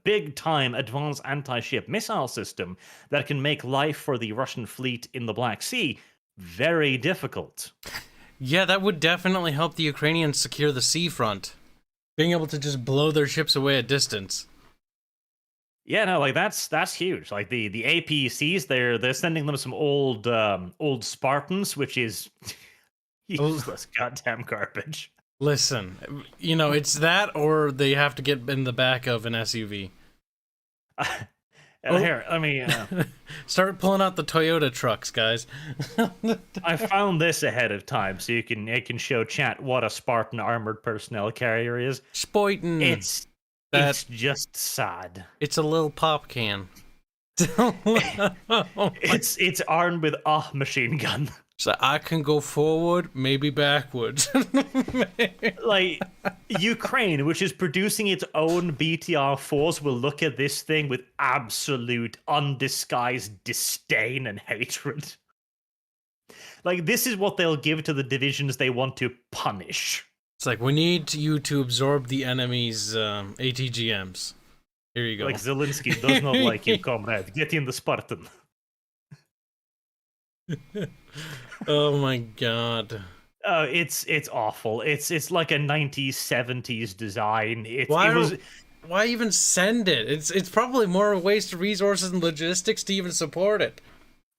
big-time advanced anti-ship missile system that can make life for the Russian fleet in the Black Sea very difficult. Yeah, that would definitely help the Ukrainians secure the seafront. Being able to just blow their ships away at distance. Yeah, no, like that's huge. Like the APCs, they're sending them some old Spartans, which is useless goddamn garbage. Listen, you know, it's that, or they have to get in the back of an SUV. Here, let me start pulling out the Toyota trucks, guys. I found this ahead of time, so it can show chat what a Spartan armored personnel carrier is. Spoitin'. It's just sad. It's a little pop can. It's armed with a machine gun. So I can go forward, maybe backwards. Like, Ukraine, which is producing its own BTR-4s, will look at this thing with absolute, undisguised disdain and hatred. Like, this is what they'll give to the divisions they want to punish. It's like, we need you to absorb the enemy's ATGMs. Here you go. Like, Zelensky does not like you, comrade. Get in the Spartan. Oh my god. It's awful. It's like a 90s, 70s design. Why even send it? It's probably more a waste of resources and logistics to even support it.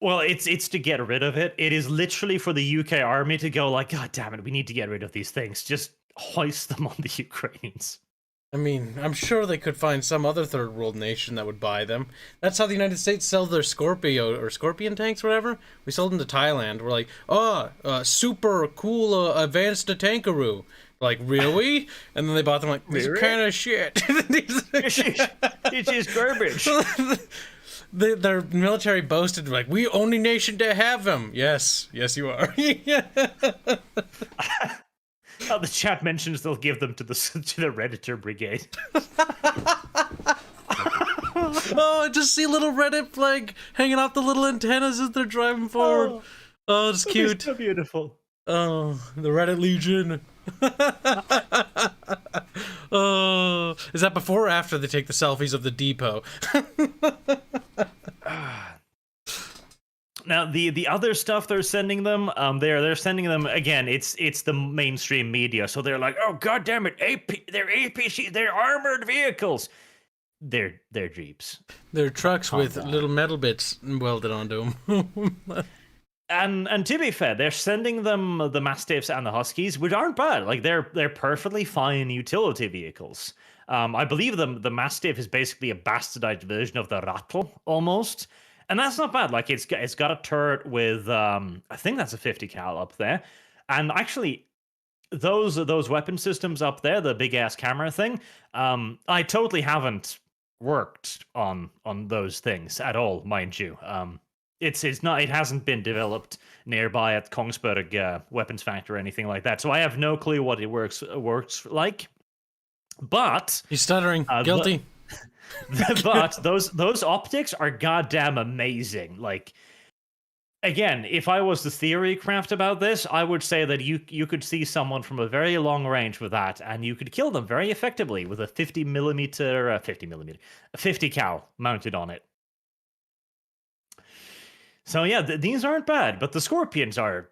Well, it's to get rid of it. It is literally for the UK army to go like, God damn it, we need to get rid of these things. Just hoist them on the Ukrainians. I mean, I'm sure they could find some other third world nation that would buy them. That's how the United States sell their Scorpion tanks, whatever. We sold them to Thailand. We're like, super cool advanced tankaroo. Like, really? And then they bought them like, this Really? kind of shit. It is garbage. Their military boasted, like, we only nation to have them. Yes, you are. The chat mentions they'll give them to the Redditor Brigade. Oh, I just see a little Reddit flag hanging off the little antennas as they're driving forward. Oh, it's cute. It's so beautiful. Oh, the Reddit Legion. Oh, is that before or after they take the selfies of the depot? Now the other stuff they're sending them, they're sending them again. It's the mainstream media, so they're like, oh god damn it, they're APC, they're armored vehicles. They're jeeps. They're trucks with little metal bits welded onto them. And to be fair, they're sending them the Mastiffs and the Huskies, which aren't bad. Like they're perfectly fine utility vehicles. I believe the Mastiff is basically a bastardized version of the Rattle almost, and that's not bad. Like it's got a turret with I think that's a 50 cal up there, and actually those weapon systems up there, the big ass camera thing, I totally haven't worked on those things at all, mind you. It's not. It hasn't been developed nearby at Kongsberg Weapons Factory or anything like that. So I have no clue what it works like. But he's stuttering. Guilty. But those optics are goddamn amazing. Like, again, if I was the theory craft about this, I would say that you could see someone from a very long range with that, and you could kill them very effectively with a 50 cal mounted on it. So yeah, these aren't bad, but the Scorpions are,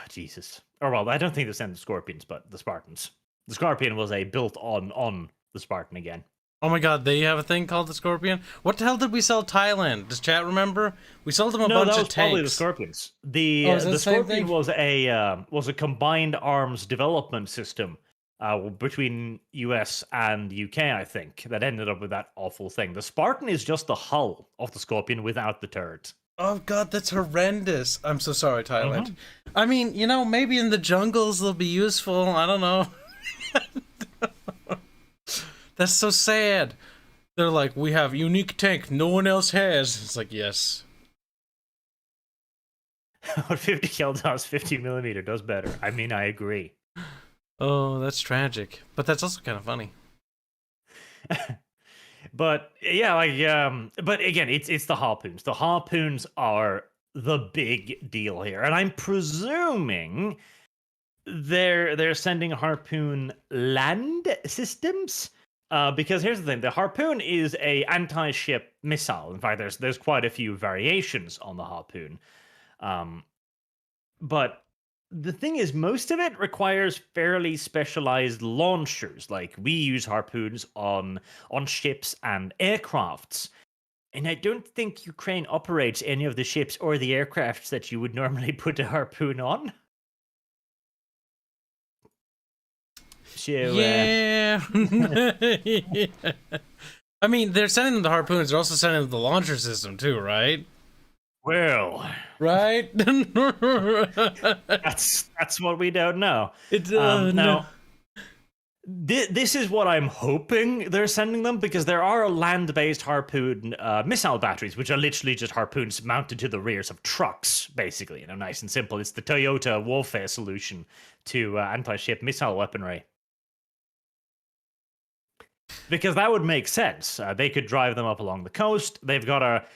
Jesus. Or well, I don't think they sent the Scorpions, but the Spartans. The Scorpion was a built on the Spartan again. Oh my god, they have a thing called the Scorpion? What the hell did we sell Thailand? Does chat remember? We sold them a bunch of tanks. No, that was probably the Scorpions. The Scorpion was a combined arms development system between US and UK, I think, that ended up with that awful thing. The Spartan is just the hull of the Scorpion without the turret. Oh god, that's horrendous. I'm so sorry, Thailand. I mean, maybe in the jungles they'll be useful. I don't know. That's so sad. They're like, we have unique tank no one else has. It's like, yes. What 50 cal does, 50 millimeter does better. I mean, I agree. Oh, that's tragic. But that's also kind of funny. But yeah, but again, it's the harpoons. The harpoons are the big deal here, and I'm presuming they're sending harpoon land systems. Because here's the thing: the harpoon is a anti-ship missile. In fact, there's quite a few variations on the harpoon. But the thing is, most of it requires fairly specialized launchers. Like we use harpoons on ships and aircrafts, and I don't think Ukraine operates any of the ships or the aircrafts that you would normally put a harpoon on. So, yeah. I mean, they're sending them the harpoons. They're also sending them the launcher system too, right? Well, right. that's what we don't know. No. This is what I'm hoping they're sending them, because there are land-based harpoon missile batteries, which are literally just harpoons mounted to the rears of trucks, basically. Nice and simple. It's the Toyota warfare solution to anti-ship missile weaponry. Because that would make sense. They could drive them up along the coast. They've got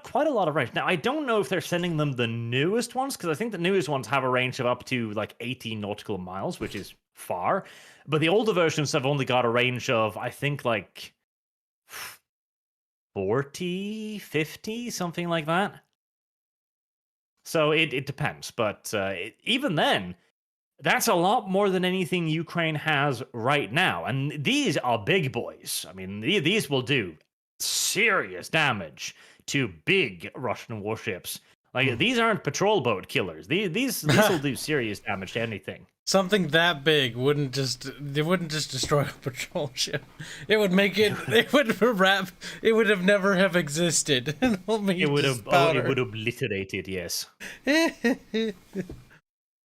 quite a lot of range. Now, I don't know if they're sending them the newest ones, because I think the newest ones have a range of up to like 18 nautical miles, which is far. But the older versions have only got a range of, I think, like 40, 50, something like that. So it depends. But even then, that's a lot more than anything Ukraine has right now. And these are big boys. I mean, these will do serious damage to big Russian warships. Like, these aren't patrol boat killers. These will do serious damage to anything. Something that big wouldn't just destroy a patrol ship. It would make it. It would have never have existed. It would have obliterated. Yes.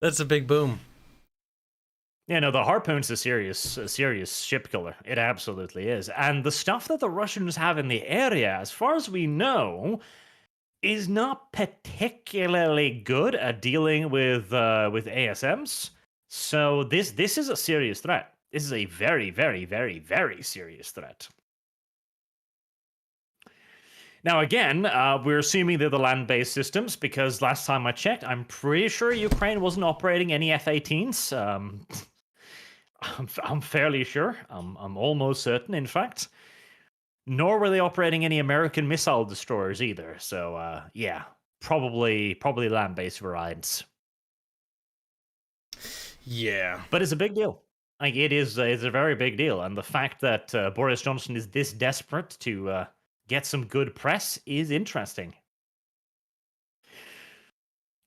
That's a big boom. Yeah, no, the Harpoon's a serious ship killer. It absolutely is. And the stuff that the Russians have in the area, as far as we know, is not particularly good at dealing with ASMs. So this is a serious threat. This is a very, very, very, very serious threat. Now, again, we're assuming they're the land-based systems because last time I checked, I'm pretty sure Ukraine wasn't operating any F-18s. I'm fairly sure. I'm almost certain, in fact. Nor were they operating any American missile destroyers either. So, yeah, probably land-based variants. Yeah, but it's a big deal. Like it's a very big deal, and the fact that Boris Johnson is this desperate to get some good press is interesting.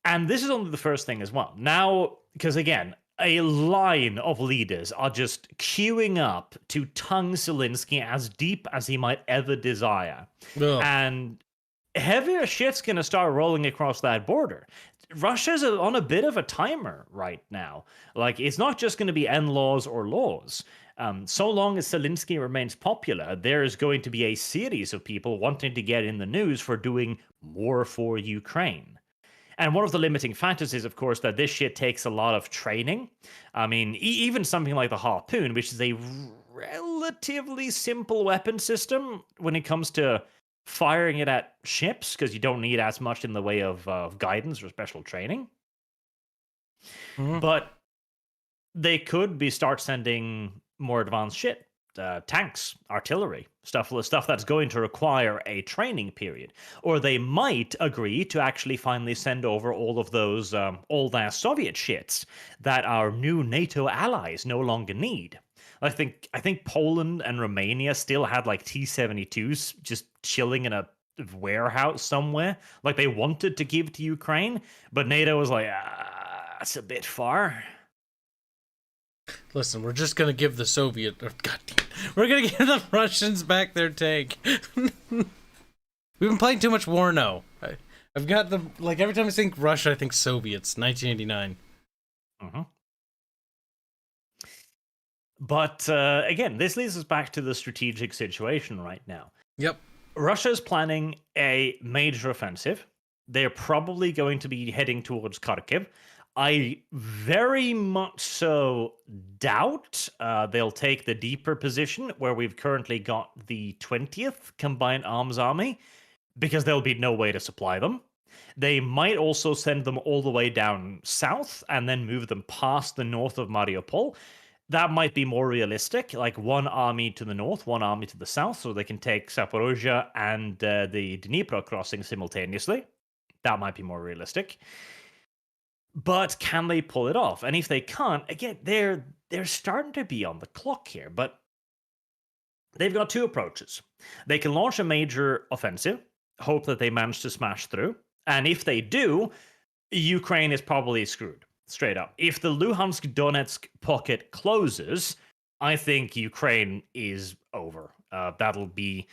And this is only the first thing as well. Now, because again, a line of leaders are just queuing up to tongue Zelensky as deep as he might ever desire. Ugh. And heavier shit's going to start rolling across that border. Russia's on a bit of a timer right now. Like, it's not just going to be NLaws or laws. So long as Zelensky remains popular, there is going to be a series of people wanting to get in the news for doing more for Ukraine. And one of the limiting factors is, of course, that this shit takes a lot of training. I mean, even something like the Harpoon, which is a relatively simple weapon system when it comes to firing it at ships, because you don't need as much in the way of guidance or special training. Mhm. But they could start sending more advanced shit. Tanks, artillery, stuff that's going to require a training period. Or they might agree to actually finally send over all of those old-ass Soviet shits that our new NATO allies no longer need. I think Poland and Romania still had like T-72s just chilling in a warehouse somewhere. Like they wanted to give to Ukraine, but NATO was like, that's a bit far. Listen, we're just gonna give the Soviet, we're gonna give the Russians back their tank. We've been playing too much war now. I've got the, like, every time I think Russia, I think Soviets, 1989. Mm-hmm. But again, this leads us back to the strategic situation right now. Yep. Russia's planning a major offensive. They're probably going to be heading towards Kharkiv. I very much so doubt they'll take the deeper position where we've currently got the 20th Combined Arms Army, because there'll be no way to supply them. They might also send them all the way down south and then move them past the north of Mariupol. That might be more realistic, like one army to the north, one army to the south, so they can take Zaporozhye and the Dnipro crossing simultaneously. That might be more realistic. But can they pull it off? And if they can't, again, they're starting to be on the clock here. But they've got two approaches. They can launch a major offensive, hope that they manage to smash through. And if they do, Ukraine is probably screwed, straight up. If the Luhansk-Donetsk pocket closes, I think Ukraine is over. That'll be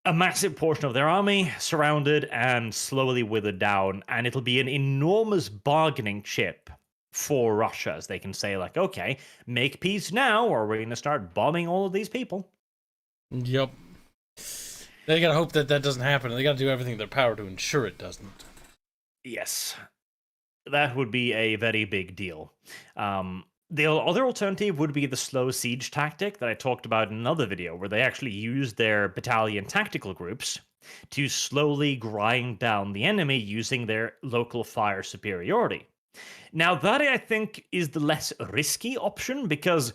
a massive portion of their army surrounded and slowly withered down, and it'll be an enormous bargaining chip for Russia, as they can say, like, okay, make peace now, or we're going to start bombing all of these people. Yep. They gotta hope that doesn't happen. They gotta do everything in their power to ensure it doesn't. Yes. That would be a very big deal. The other alternative would be the slow siege tactic that I talked about in another video, where they actually use their battalion tactical groups to slowly grind down the enemy using their local fire superiority. Now, that I think is the less risky option, because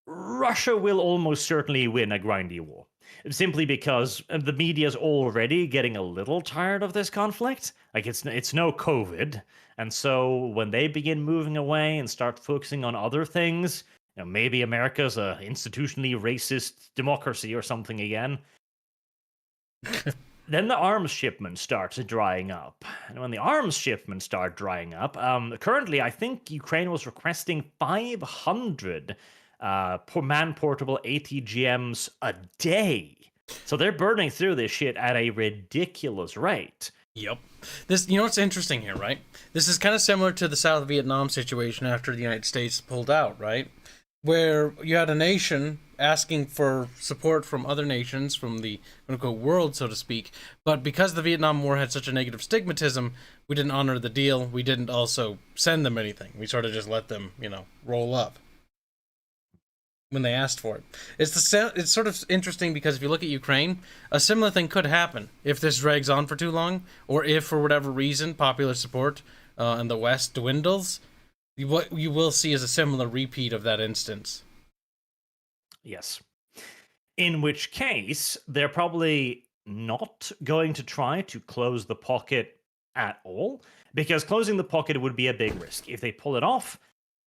Russia will almost certainly win a grindy war. Simply because the media's already getting a little tired of this conflict. Like, it's no COVID. And so when they begin moving away and start focusing on other things, maybe America's a institutionally racist democracy or something again, then the arms shipments start drying up. And when the arms shipments start drying up, currently I think Ukraine was requesting 500 man-portable ATGMs a day. So they're burning through this shit at a ridiculous rate. Yep. This, what's interesting here, right? This is kind of similar to the South Vietnam situation after the United States pulled out, right? where you had a nation asking for support from other nations, from the quote-unquote world, so to speak. But because the Vietnam War had such a negative stigmatism, we didn't honor the deal. We didn't also send them anything. We sort of just let them, roll up when they asked for it. It's sort of interesting because if you look at Ukraine, a similar thing could happen if this drags on for too long, or if for whatever reason popular support in the West dwindles. What you will see is a similar repeat of that instance. Yes. In which case, they're probably not going to try to close the pocket at all, because closing the pocket would be a big risk. If they pull it off,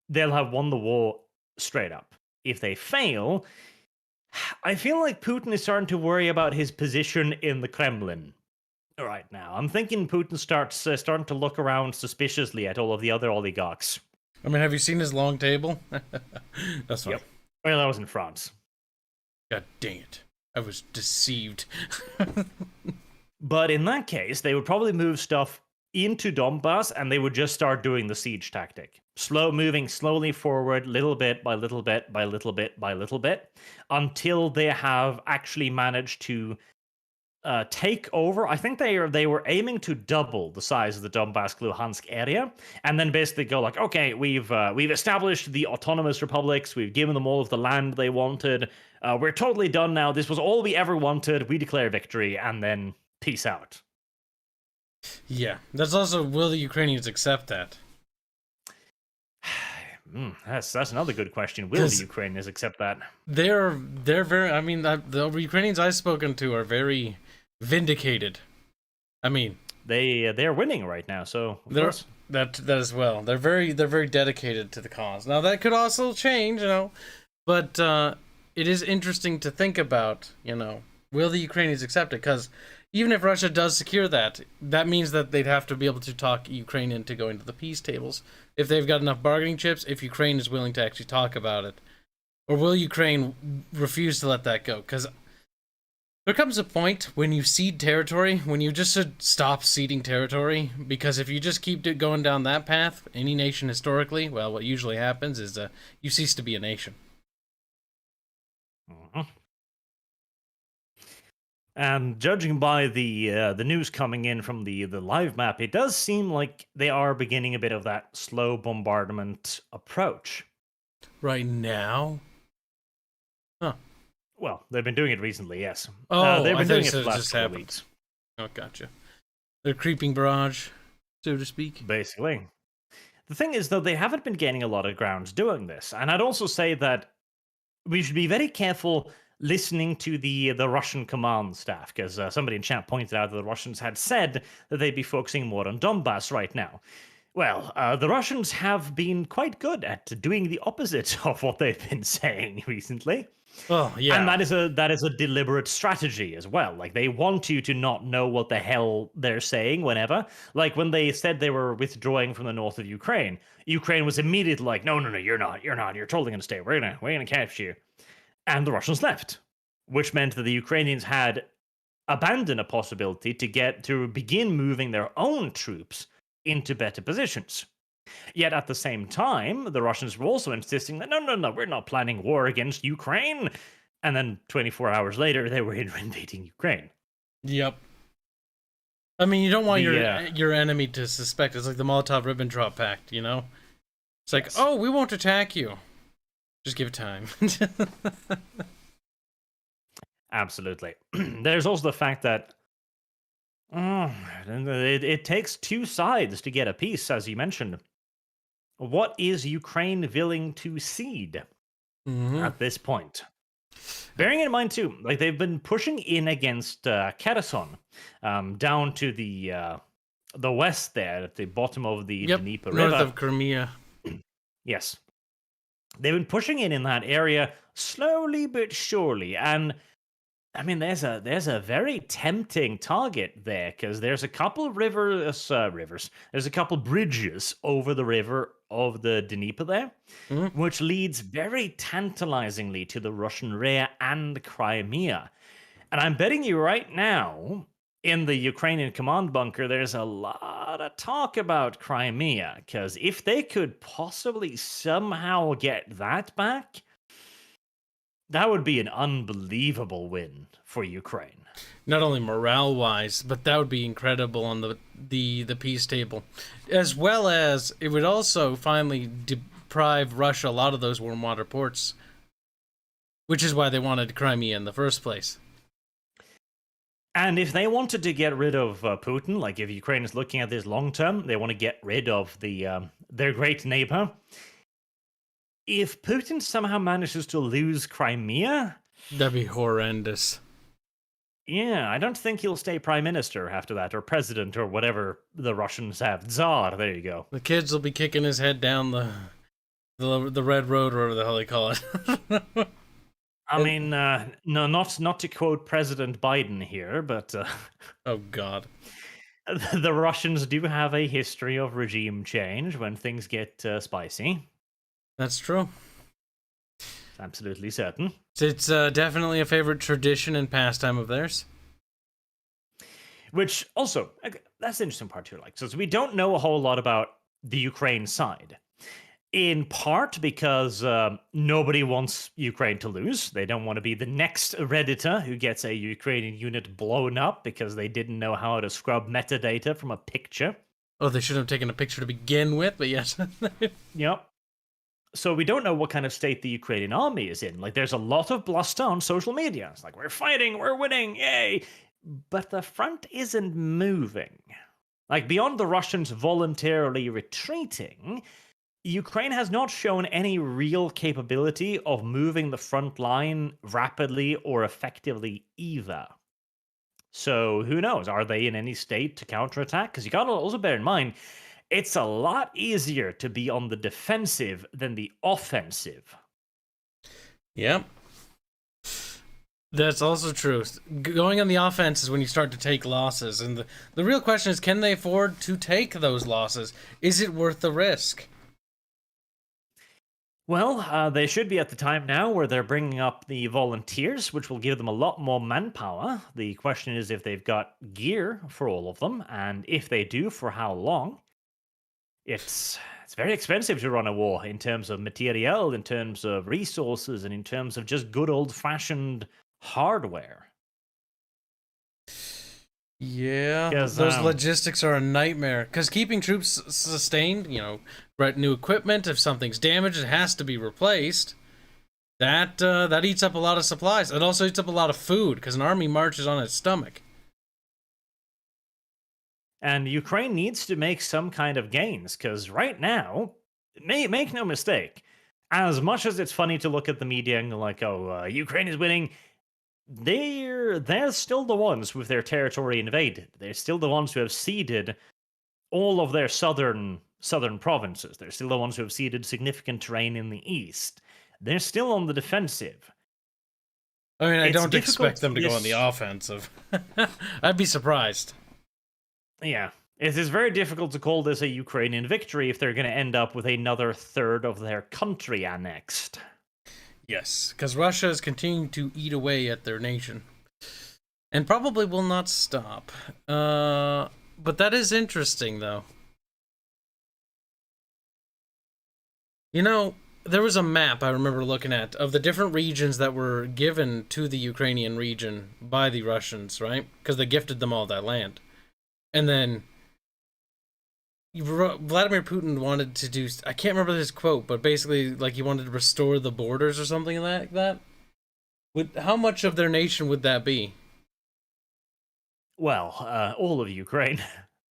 they'll have won the war straight up. If they fail, I feel like Putin is starting to worry about his position in the Kremlin right now. I'm thinking Putin starting to look around suspiciously at all of the other oligarchs. I mean, have you seen his long table? That's fine. Yep. Well, that was in France. God dang it. I was deceived. But in that case, they would probably move stuff into Donbass and they would just start doing the siege tactic. Moving slowly forward, little bit by little bit by little bit by little bit, until they have actually managed to take over. I think they were aiming to double the size of the Donbass-Luhansk area, and then basically go like, okay, we've established the autonomous republics, we've given them all of the land they wanted, we're totally done now. This was all we ever wanted. We declare victory, and then peace out. Yeah, that's also, will the Ukrainians accept that? That's another good question. Will the Ukrainians accept that? They're very. I mean, the Ukrainians I've spoken to are very vindicated. I mean, they're winning right now, so of course. That as well. They're very dedicated to the cause. Now that could also change, but it is interesting to think about. Will the Ukrainians accept it? Because even if Russia does secure that means that they'd have to be able to talk Ukraine into going to the peace tables. If they've got enough bargaining chips, if Ukraine is willing to actually talk about it. Or will Ukraine refuse to let that go? Because there comes a point when you cede territory, when you just should stop ceding territory. Because if you just keep going down that path, any nation historically, well, what usually happens is you cease to be a nation. Mm-hmm. And judging by the news coming in from the live map, it does seem like they are beginning a bit of that slow bombardment approach. Right now? Huh. Well, they've been doing it recently, yes. Oh, they've been doing it so for the last just 2 happened. weeks. Oh, gotcha. They're creeping barrage, so to speak. Basically. The thing is, though, they haven't been gaining a lot of grounds doing this. And I'd also say that we should be very careful listening to the Russian command staff, because somebody in chat pointed out that the Russians had said that they'd be focusing more on Donbass right now. Well, the Russians have been quite good at doing the opposite of what they've been saying recently. Oh, yeah. And that is a deliberate strategy as well. Like, they want you to not know what the hell they're saying whenever. Like, when they said they were withdrawing from the north of Ukraine, Ukraine was immediately like, no, you're not. You're totally going to stay. We're going to catch you. And the Russians left, which meant that the Ukrainians had abandoned a possibility to begin moving their own troops into better positions. Yet at the same time, the Russians were also insisting that no, we're not planning war against Ukraine. And then 24 hours later, they were invading Ukraine. Yep. I mean, you don't want your enemy to suspect. It's like the Molotov-Ribbentrop Pact, It's like, oh, we won't attack you. Just give it time. Absolutely. There's also the fact that it takes two sides to get a peace, as you mentioned. What is Ukraine willing to cede at this point? Bearing in mind, too, like they've been pushing in against Kherson, down to the west there, at the bottom of the Dnieper River. North of Crimea. Yes. They've been pushing in that area slowly but surely, and I mean, there's a very tempting target there, because there's a couple rivers. There's a couple bridges over the river of the Dnieper there, which leads very tantalizingly to the Russian rear and Crimea. And I'm betting you right now, in the Ukrainian command bunker, there's a lot of talk about Crimea, because if they could possibly somehow get that back, That would be an unbelievable win for Ukraine. Not only morale wise, but that would be incredible on the peace table, as well as it would also finally deprive Russia a lot of those warm water ports, which is why they wanted Crimea in the first place. And if they wanted to get rid of Putin, like if Ukraine is looking at this long term, they want to get rid of their great neighbor. If Putin somehow manages to lose Crimea, that'd be horrendous. Yeah, I don't think he'll stay prime minister after that, or president, or whatever the Russians have. Tsar, there you go. The kids will be kicking his head down the red road, or whatever the hell they call it. I mean, no, not to quote President Biden here, but oh God, the Russians do have a history of regime change when things get spicy. That's true. It's absolutely certain. It's definitely a favorite tradition and pastime of theirs. Which also, that's the interesting part here. Like, so we don't know a whole lot about the Ukraine side. In part because nobody wants Ukraine to lose. They don't want to be the next Redditor who gets a Ukrainian unit blown up because they didn't know how to scrub metadata from a picture. Oh, they should have taken a picture to begin with, but yes. Yep. So we don't know what kind of state the Ukrainian army is in. Like, there's a lot of bluster on social media. It's like, we're fighting, we're winning, yay! But the front isn't moving. Like, beyond the Russians voluntarily retreating, Ukraine has not shown any real capability of moving the front line rapidly or effectively either. So who knows? Are they in any state to counterattack? Because you got to also bear in mind, it's a lot easier to be on the defensive than the offensive. Yep. That's also true. Going on the offense is when you start to take losses. And the real question is, can they afford to take those losses? Is it worth the risk? Well, they should be at the time now where they're bringing up the volunteers, which will give them a lot more manpower. The question is if they've got gear for all of them, and if they do, for how long. It's very expensive to run a war in terms of materiel, in terms of resources, and in terms of just good old-fashioned hardware. Yeah, those logistics are a nightmare. Because keeping troops sustained, new equipment, if something's damaged, it has to be replaced. That eats up a lot of supplies. It also eats up a lot of food, because an army marches on its stomach. And Ukraine needs to make some kind of gains, because right now, make no mistake, as much as it's funny to look at the media and go like, oh, Ukraine is winning, they're still the ones with their territory invaded. They're still the ones who have ceded all of their southern provinces. They're still the ones who have ceded significant terrain in the east. They're still on the defensive. I mean, I don't expect them to go on the offensive. I'd be surprised. Yeah. It is very difficult to call this a Ukrainian victory if they're going to end up with another third of their country annexed. Yes, because Russia is continuing to eat away at their nation. And probably will not stop. But that is interesting, though. There was a map I remember looking at of the different regions that were given to the Ukrainian region by the Russians, right? Because they gifted them all that land. And then Vladimir Putin wanted to do, I can't remember his quote, but basically like he wanted to restore the borders or something like that. How much of their nation would that be? Well, all of Ukraine.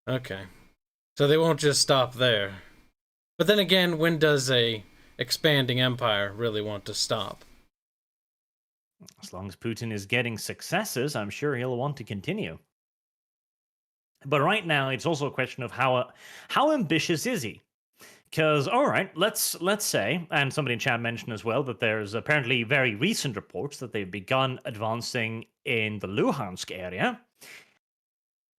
Okay. So they won't just stop there. But then again, when does a expanding empire really want to stop? As long as Putin is getting successes, I'm sure he'll want to continue. But right now, it's also a question of how ambitious is he? Because, all right, let's say, and somebody in chat mentioned as well, that there's apparently very recent reports that they've begun advancing in the Luhansk area.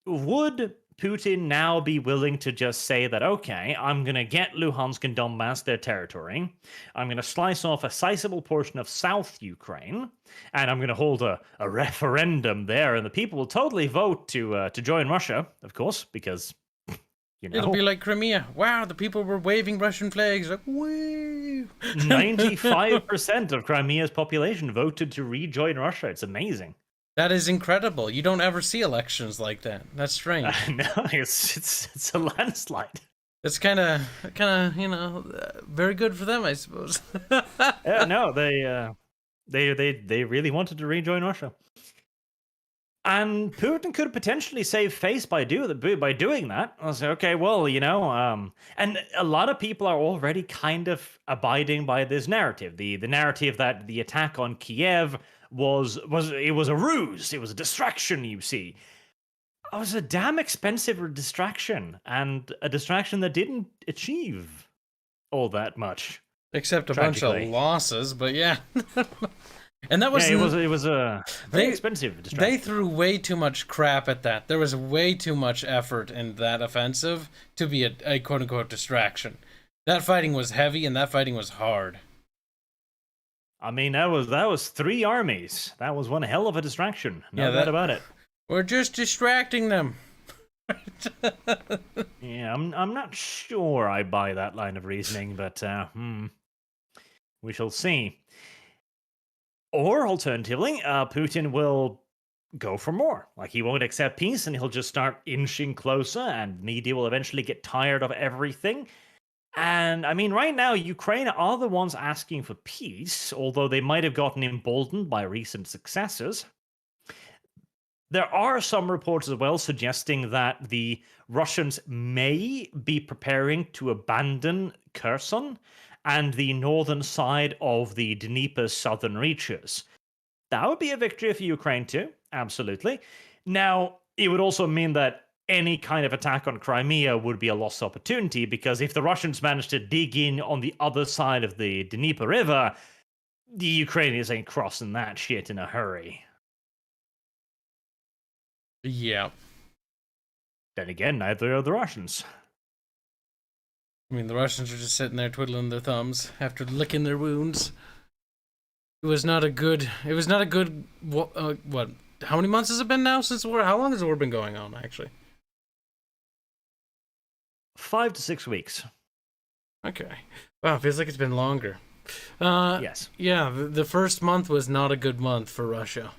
Would Putin now be willing to just say that, okay, I'm going to get Luhansk and Donbass, their territory. I'm going to slice off a sizable portion of South Ukraine, and I'm going to hold a referendum there, and the people will totally vote to join Russia, of course, because It'll be like Crimea. Wow, the people were waving Russian flags. Like, woo! 95% of Crimea's population voted to rejoin Russia. It's amazing. That is incredible. You don't ever see elections like that. That's strange. No, it's a landslide. It's kind of, very good for them, I suppose. Yeah, no, they really wanted to rejoin Russia. And Putin could potentially save face by doing that. I was like, okay, well, and a lot of people are already kind of abiding by this narrative. The narrative that the attack on Kiev was a ruse, it was a distraction, you see. It was a damn expensive distraction, and a distraction that didn't achieve all that much. Except a bunch of losses, but yeah. And that was it was a very expensive distraction. They threw way too much crap at that. There was way too much effort in that offensive to be a quote unquote distraction. That fighting was heavy and that fighting was hard. I mean, that was 3 armies. That was one hell of a distraction. No doubt about it. We're just distracting them. Yeah, I'm not sure I buy that line of reasoning, but we shall see. Or alternatively, Putin will go for more. Like, he won't accept peace, and he'll just start inching closer, and media will eventually get tired of everything. And I mean, right now, Ukraine are the ones asking for peace, although they might have gotten emboldened by recent successes. There are some reports as well suggesting that the Russians may be preparing to abandon Kherson and the northern side of the Dnieper's southern reaches. That would be a victory for Ukraine too, absolutely. Now, it would also mean that any kind of attack on Crimea would be a lost opportunity, because if the Russians manage to dig in on the other side of the Dnieper River, the Ukrainians ain't crossing that shit in a hurry. Yeah. Then again, neither are the Russians. I mean, the Russians are just sitting there twiddling their thumbs after licking their wounds. It was not a good, what, how many months has it been now since the war? How long has the war been going on, actually? 5 to 6 weeks. Okay. Wow, it feels like it's been longer. Yes. Yeah, the first month was not a good month for Russia.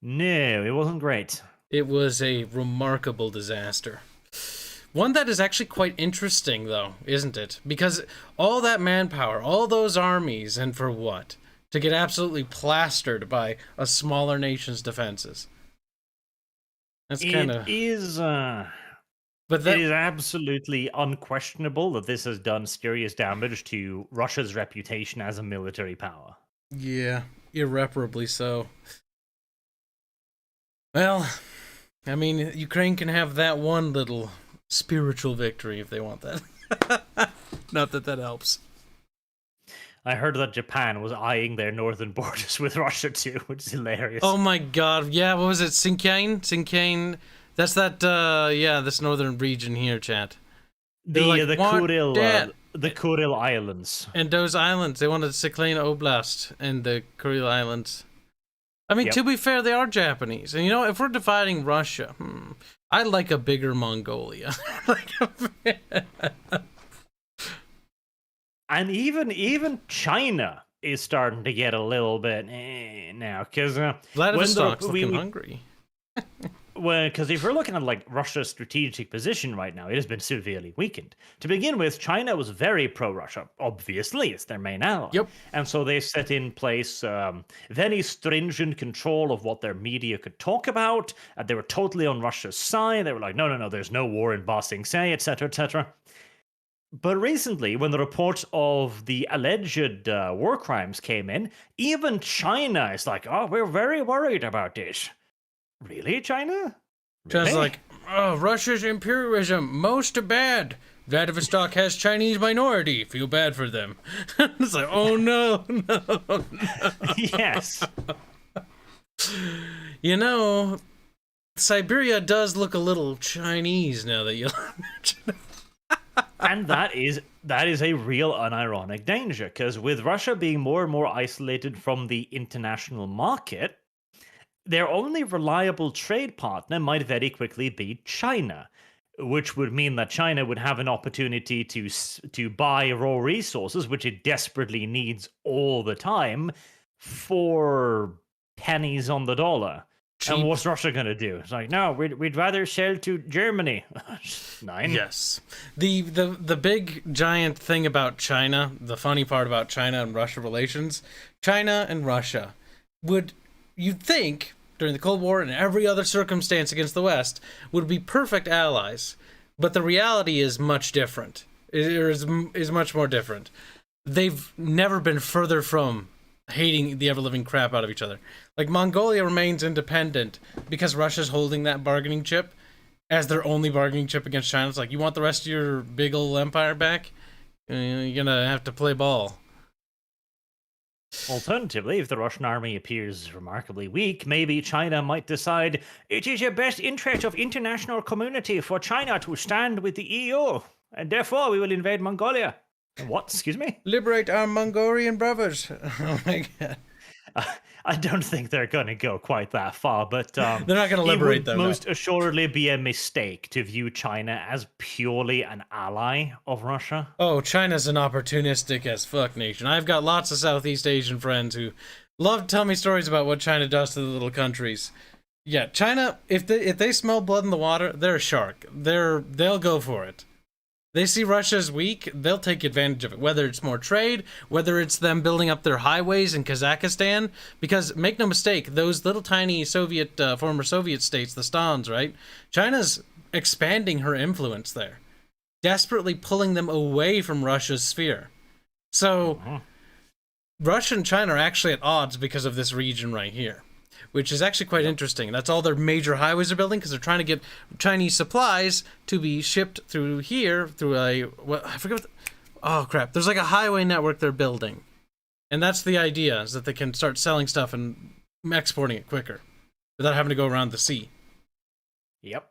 No, it wasn't great. It was a remarkable disaster. One that is actually quite interesting, though, isn't it? Because all that manpower, all those armies, and for what? To get absolutely plastered by a smaller nation's defenses. That's kind of... It is absolutely unquestionable that this has done serious damage to Russia's reputation as a military power. Yeah, irreparably so. Well, I mean, Ukraine can have that one little spiritual victory if they want that. Not that that helps. I heard that Japan was eyeing their northern borders with Russia too, which is hilarious. Oh my god, yeah, what was it? Sinkiane? That's that, this northern region here, chat. The Kuril Islands. And those islands, they wanted Sakhalin Oblast and the Kuril Islands. I mean, to be fair, they are Japanese. And, if we're dividing Russia, I'd like a bigger Mongolia. And even China is starting to get a little bit now, because Vladivostok's looking hungry. Well, because if we're looking at Russia's strategic position right now, it has been severely weakened. To begin with, China was very pro-Russia. Obviously, it's their main ally. Yep. And so they set in place very stringent control of what their media could talk about. They were totally on Russia's side. They were like, no, there's no war in Ba Sing Se, etc., etc. But recently, when the reports of the alleged war crimes came in, even China is like, oh, we're very worried about this. Really, China? China's like, oh, Russia's imperialism, most bad. Vladivostok has Chinese minority. Feel bad for them. It's like, oh no. Yes. Siberia does look a little Chinese now that you mention it. And that is a real unironic danger, because with Russia being more and more isolated from the international market, their only reliable trade partner might very quickly be China, which would mean that China would have an opportunity to buy raw resources, which it desperately needs all the time, for pennies on the dollar. Cheap. And what's Russia going to do? It's like, no, we'd rather sell to Germany. Nine. Yes. The big giant thing about China, the funny part about China and Russia relations, China and Russia you'd think, during the Cold War and every other circumstance against the West, would be perfect allies. But the reality is much different. It is much more different. They've never been further from hating the ever-living crap out of each other. Like, Mongolia remains independent because Russia's holding that bargaining chip as their only bargaining chip against China. It's like, you want the rest of your big old empire back? You're gonna have to play ball. Alternatively, if the Russian army appears remarkably weak, maybe China might decide it is the best interest of international community for China to stand with the EU, and therefore we will invade Mongolia. What? Excuse me? Liberate our Mongolian brothers. Oh my god. I don't think they're going to go quite that far, but they're not going to liberate them. It would most assuredly be a mistake to view China as purely an ally of Russia. Oh, China's an opportunistic as fuck nation. I've got lots of Southeast Asian friends who love to tell me stories about what China does to the little countries. Yeah, China, if they smell blood in the water, they're a shark. They'll go for it. They see Russia's weak, they'll take advantage of it, whether it's more trade, whether it's them building up their highways in Kazakhstan, because make no mistake, those little tiny former Soviet states, the Stans, right? China's expanding her influence there, desperately pulling them away from Russia's sphere. So, Russia and China are actually at odds because of this region right here, which is actually quite interesting. That's all their major highways are building because they're trying to get Chinese supplies to be shipped through here through I forget oh crap. There's like a highway network they're building. And that's the idea, is that they can start selling stuff and exporting it quicker without having to go around the sea. Yep.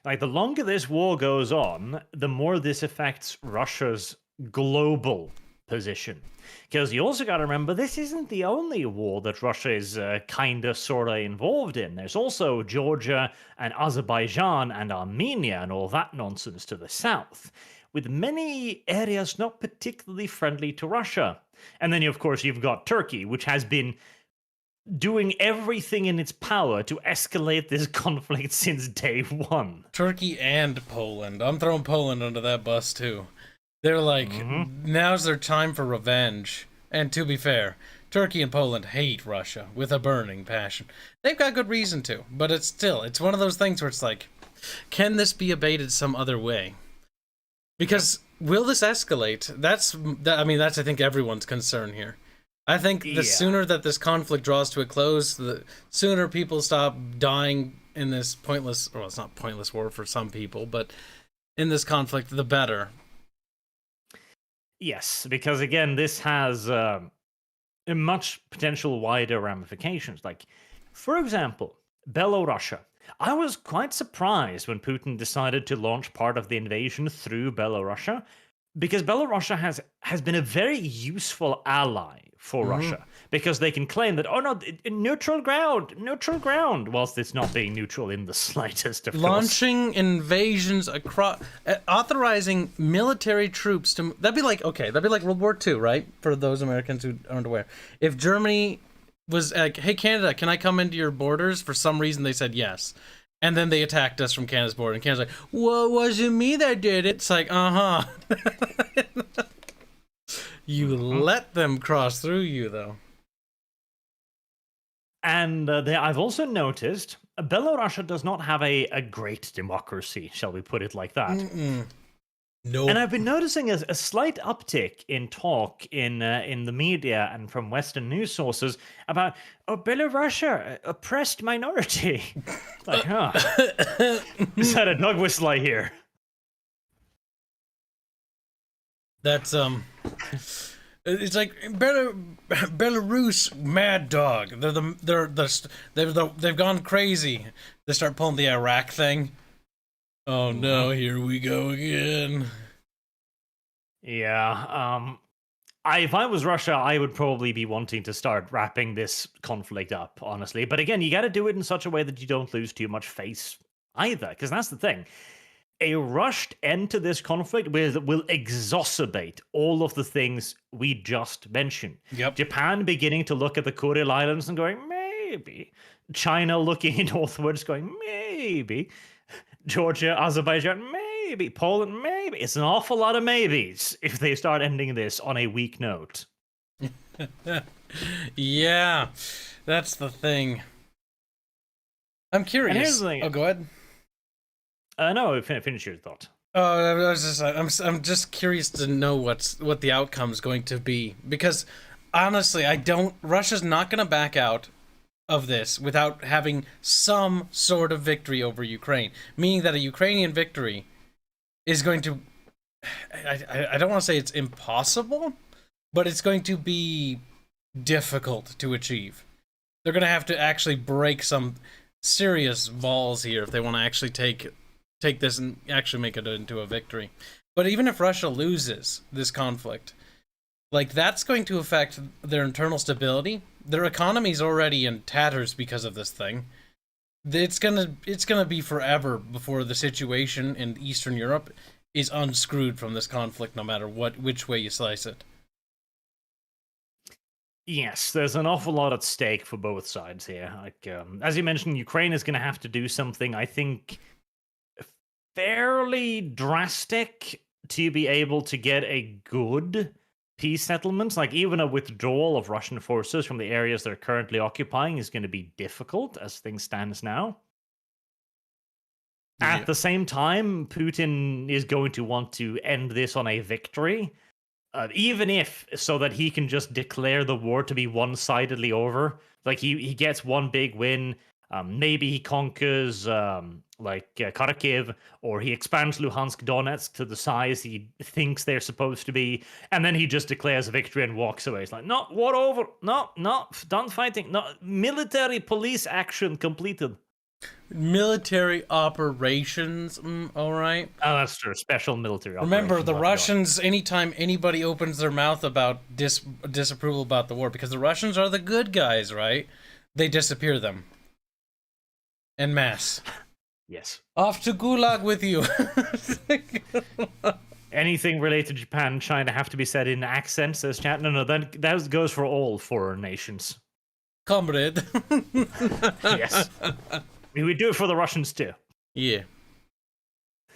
Like, the longer this war goes on, the more this affects Russia's global position. Because you also got to remember, this isn't the only war that Russia is kind of, sort of involved in. There's also Georgia and Azerbaijan and Armenia and all that nonsense to the south, with many areas not particularly friendly to Russia. And then, of course, you've got Turkey, which has been doing everything in its power to escalate this conflict since day one. Turkey and Poland. I'm throwing Poland under that bus, too. They're like, now's their time for revenge. And to be fair, Turkey and Poland hate Russia with a burning passion. They've got good reason to, but it's one of those things where it's like, can this be abated some other way? Because will this escalate? That's I think everyone's concern here. I think the sooner that this conflict draws to a close, the sooner people stop dying in this pointless, well, it's not pointless war for some people, but in this conflict, the better. Yes, because again, this has much potential wider ramifications. Like, for example, Belorussia. I was quite surprised when Putin decided to launch part of the invasion through Belorussia, because Belorussia has been a very useful ally for Russia, because they can claim that, oh no, neutral ground, whilst it's not being neutral in the slightest, of course. Launching invasions across, authorizing military troops to, that'd be like World War II, right? For those Americans who aren't aware. If Germany was like, hey, Canada, can I come into your borders? For some reason, they said yes. And then they attacked us from Canada's border. And Canada's like, well, it wasn't me that did it. It's like, You let them cross through you, though. And I've also noticed Belorussia does not have a great democracy, shall we put it like that. No. And I've been noticing a slight uptick in talk in the media and from Western news sources about, Belorussia, oppressed minority. Like, huh. Is that a dog whistle I hear? That's, it's like Belarus mad dog. They've gone crazy. They start pulling the Iraq thing. Oh no, here we go again. Yeah, if I was Russia, I would probably be wanting to start wrapping this conflict up, honestly. But again, you got to do it in such a way that you don't lose too much face either, because that's the thing. a rushed end to this conflict will exacerbate all of the things we just mentioned. Yep. Japan beginning to look at the Kuril Islands and going, maybe. China looking northwards going, maybe. Georgia, Azerbaijan, maybe. Poland, maybe. It's an awful lot of maybes if they start ending this on a weak note. Yeah, that's the thing. I'm curious. And here's the thing. Oh, go ahead. No, finish your thought. Oh, I was just, I'm just curious to know what the outcome's going to be, because honestly, Russia's not going to back out of this without having some sort of victory over Ukraine, meaning that a Ukrainian victory is going to, I don't want to say it's impossible, but it's going to be difficult to achieve. They're going to have to actually break some serious balls here if they want to actually take this and actually make it into a victory. But even if Russia loses this conflict, like, that's going to affect their internal stability. Their economy's already in tatters because of this thing. It's gonna be forever before the situation in Eastern Europe is unscrewed from this conflict, no matter which way you slice it. Yes, there's an awful lot at stake for both sides here. Like, as you mentioned, Ukraine is going to have to do something, I think, fairly drastic to be able to get a good peace settlement. Like, even a withdrawal of Russian forces from the areas they're currently occupying is going to be difficult as things stand now. Yeah. At the same time, Putin is going to want to end this on a victory. Even if, so that he can just declare the war to be one-sidedly over. Like, he gets one big win, maybe he conquers, Kharkiv, or he expands Luhansk, Donetsk to the size he thinks they're supposed to be, and then he just declares a victory and walks away. It's like, no, war over, no, done fighting, no, military police action completed. Military operations, all right. Oh, that's true. Special military Remember, operations. the Russians, anytime anybody opens their mouth about disapproval about the war, because the Russians are the good guys, right? They disappear them. En masse. Yes. Off to Gulag with you. Anything related to Japan and China have to be said in accents, says chat. No, that goes for all foreign nations. Comrade. Yes. We do it for the Russians too. Yeah.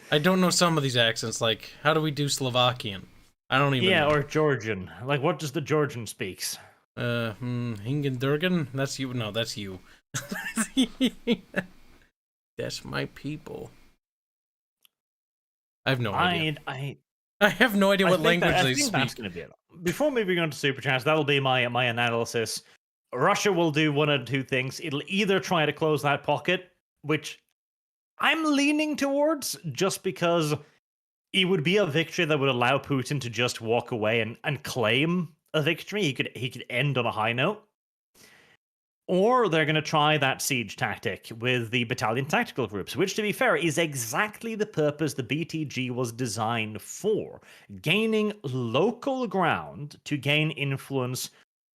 I don't know some of these accents, like, how do we do Slovakian? I don't even know. Yeah, or Georgian. Like, what does the Georgian speaks? Hingendurgen? That's you. No, that's you. That's my people. I have no idea. I have no idea what language they speak. That's going to be it. Before moving on to Super Chats, that'll be my analysis. Russia will do one of two things. It'll either try to close that pocket, which I'm leaning towards, just because it would be a victory that would allow Putin to just walk away and claim a victory. He could end on a high note. Or they're going to try that siege tactic with the battalion tactical groups, which, to be fair, is exactly the purpose the BTG was designed for. Gaining local ground to gain influence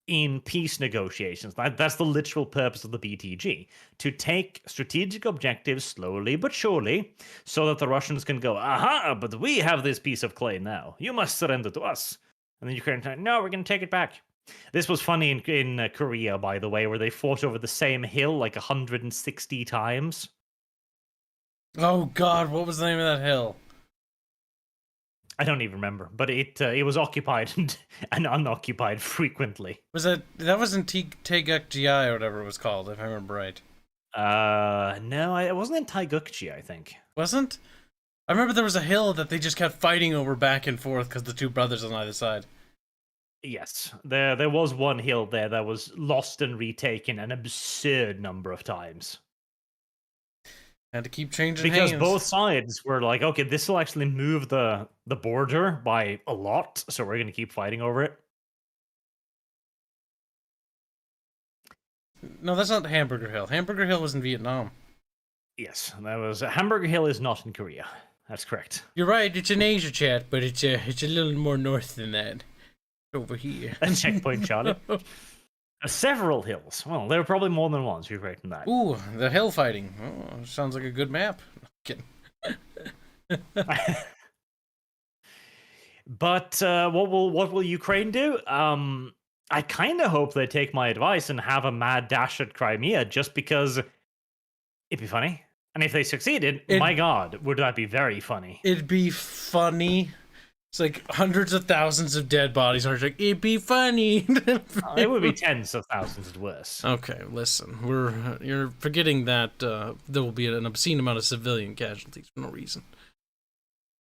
in peace negotiations. That's the literal purpose of the BTG. To take strategic objectives slowly but surely, so that the Russians can go, aha, but we have this piece of clay now. You must surrender to us. And the Ukrainians say, no, we're going to take it back. This was funny in Korea, by the way, where they fought over the same hill like 160 times. Oh God, what was the name of that hill? I don't even remember, but it was occupied and unoccupied frequently. That wasn't Taegukji or whatever it was called, if I remember right. No, it wasn't in Taegukji, I think. Wasn't? I remember there was a hill that they just kept fighting over back and forth because the two brothers on either side. Yes, there was one hill there that was lost and retaken an absurd number of times. Had to keep changing because hands. Both sides were like, okay, this will actually move the border by a lot, so we're going to keep fighting over it. No, that's not Hamburger Hill. Hamburger Hill was in Vietnam. Yes, that was Hamburger Hill is not in Korea. That's correct. You're right. It's in Asia, chat, but it's a little more north than that. Over here. A checkpoint, Charlie. Several hills. Well, there are probably more than one, so you're correct in that. Ooh, the hill fighting. Oh, sounds like a good map. Kidding. But what will Ukraine do? I kind of hope they take my advice and have a mad dash at Crimea, just because it'd be funny. And if they succeeded, my God, would that be very funny? It'd be funny. It's like hundreds of thousands of dead bodies are like, it'd be funny. It would be tens of thousands at worst. Okay, listen, you're forgetting that there will be an obscene amount of civilian casualties for no reason.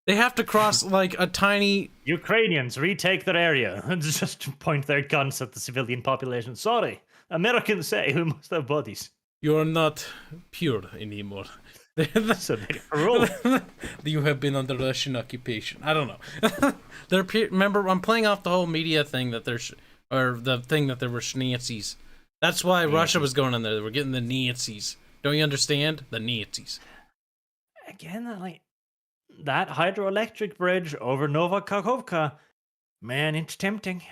They have to cross like a tiny. Ukrainians retake their area and just point their guns at the civilian population. Sorry, Americans say we must have bodies. You are not pure anymore. So they rule. You have been under Russian occupation. I don't know. Remember, I'm playing off the whole media thing that there's, or the thing that there were Nazis. That's why Russia was going in there. They were getting the Nazis. Don't you understand? The Nazis. Again, that hydroelectric bridge over Nova Kakhovka, man, it's tempting.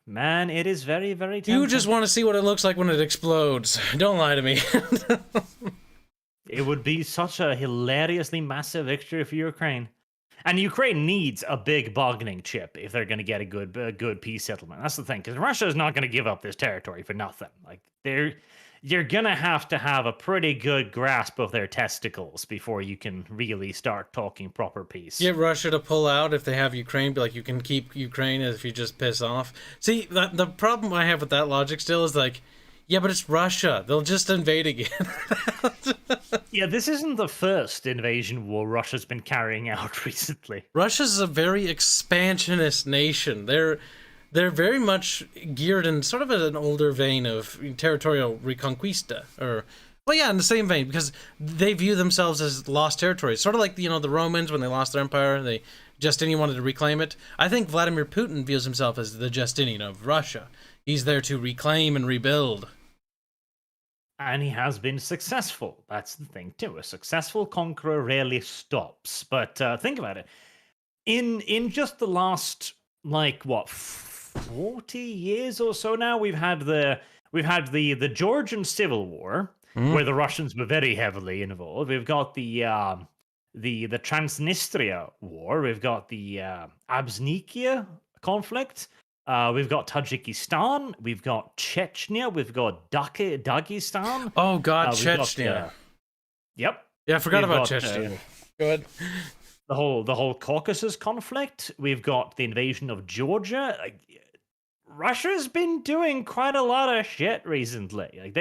Man, it is very, very tempting. You just want to see what it looks like when it explodes. Don't lie to me. It would be such a hilariously massive victory for Ukraine. And Ukraine needs a big bargaining chip if they're going to get a good peace settlement. That's the thing, because Russia is not going to give up this territory for nothing. Like, you're going to have a pretty good grasp of their testicles before you can really start talking proper peace. Get Russia to pull out if they have Ukraine. Be like, you can keep Ukraine if you just piss off. See, the problem I have with that logic still is like, yeah, but it's Russia. They'll just invade again. Yeah, this isn't the first invasion war Russia's been carrying out recently. Russia's a very expansionist nation. They're very much geared in sort of an older vein of territorial reconquista, or well, yeah, in the same vein, because they view themselves as lost territories, sort of like the Romans when they lost their empire. Justinian wanted to reclaim it. I think Vladimir Putin views himself as the Justinian of Russia. He's there to reclaim and rebuild. And he has been successful. That's the thing, too. A successful conqueror rarely stops. But think about it. In just the last, 40 years or so now, we've had the Georgian Civil War, where the Russians were very heavily involved. We've got the Transnistria War. We've got the Abkhazia conflict. We've got Tajikistan, we've got Chechnya, we've got Dagestan. Oh God, Chechnya. Yep. Yeah, I forgot about Chechnya. Go ahead. The whole Caucasus conflict. We've got the invasion of Georgia. Russia's been doing quite a lot of shit recently.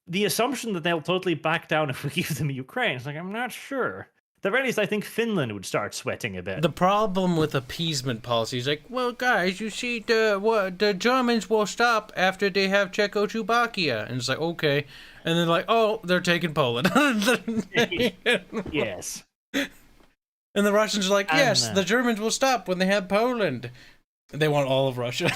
The assumption that they'll totally back down if we give them Ukraine. It's like, I'm not sure. At the very least, I think Finland would start sweating a bit. The problem with appeasement policy is like, well, guys, you see, the Germans will stop after they have Czechoslovakia. And it's like, okay. And then like, oh, they're taking Poland. Yes. And the Russians are like, yes, the Germans will stop when they have Poland. They want all of Russia.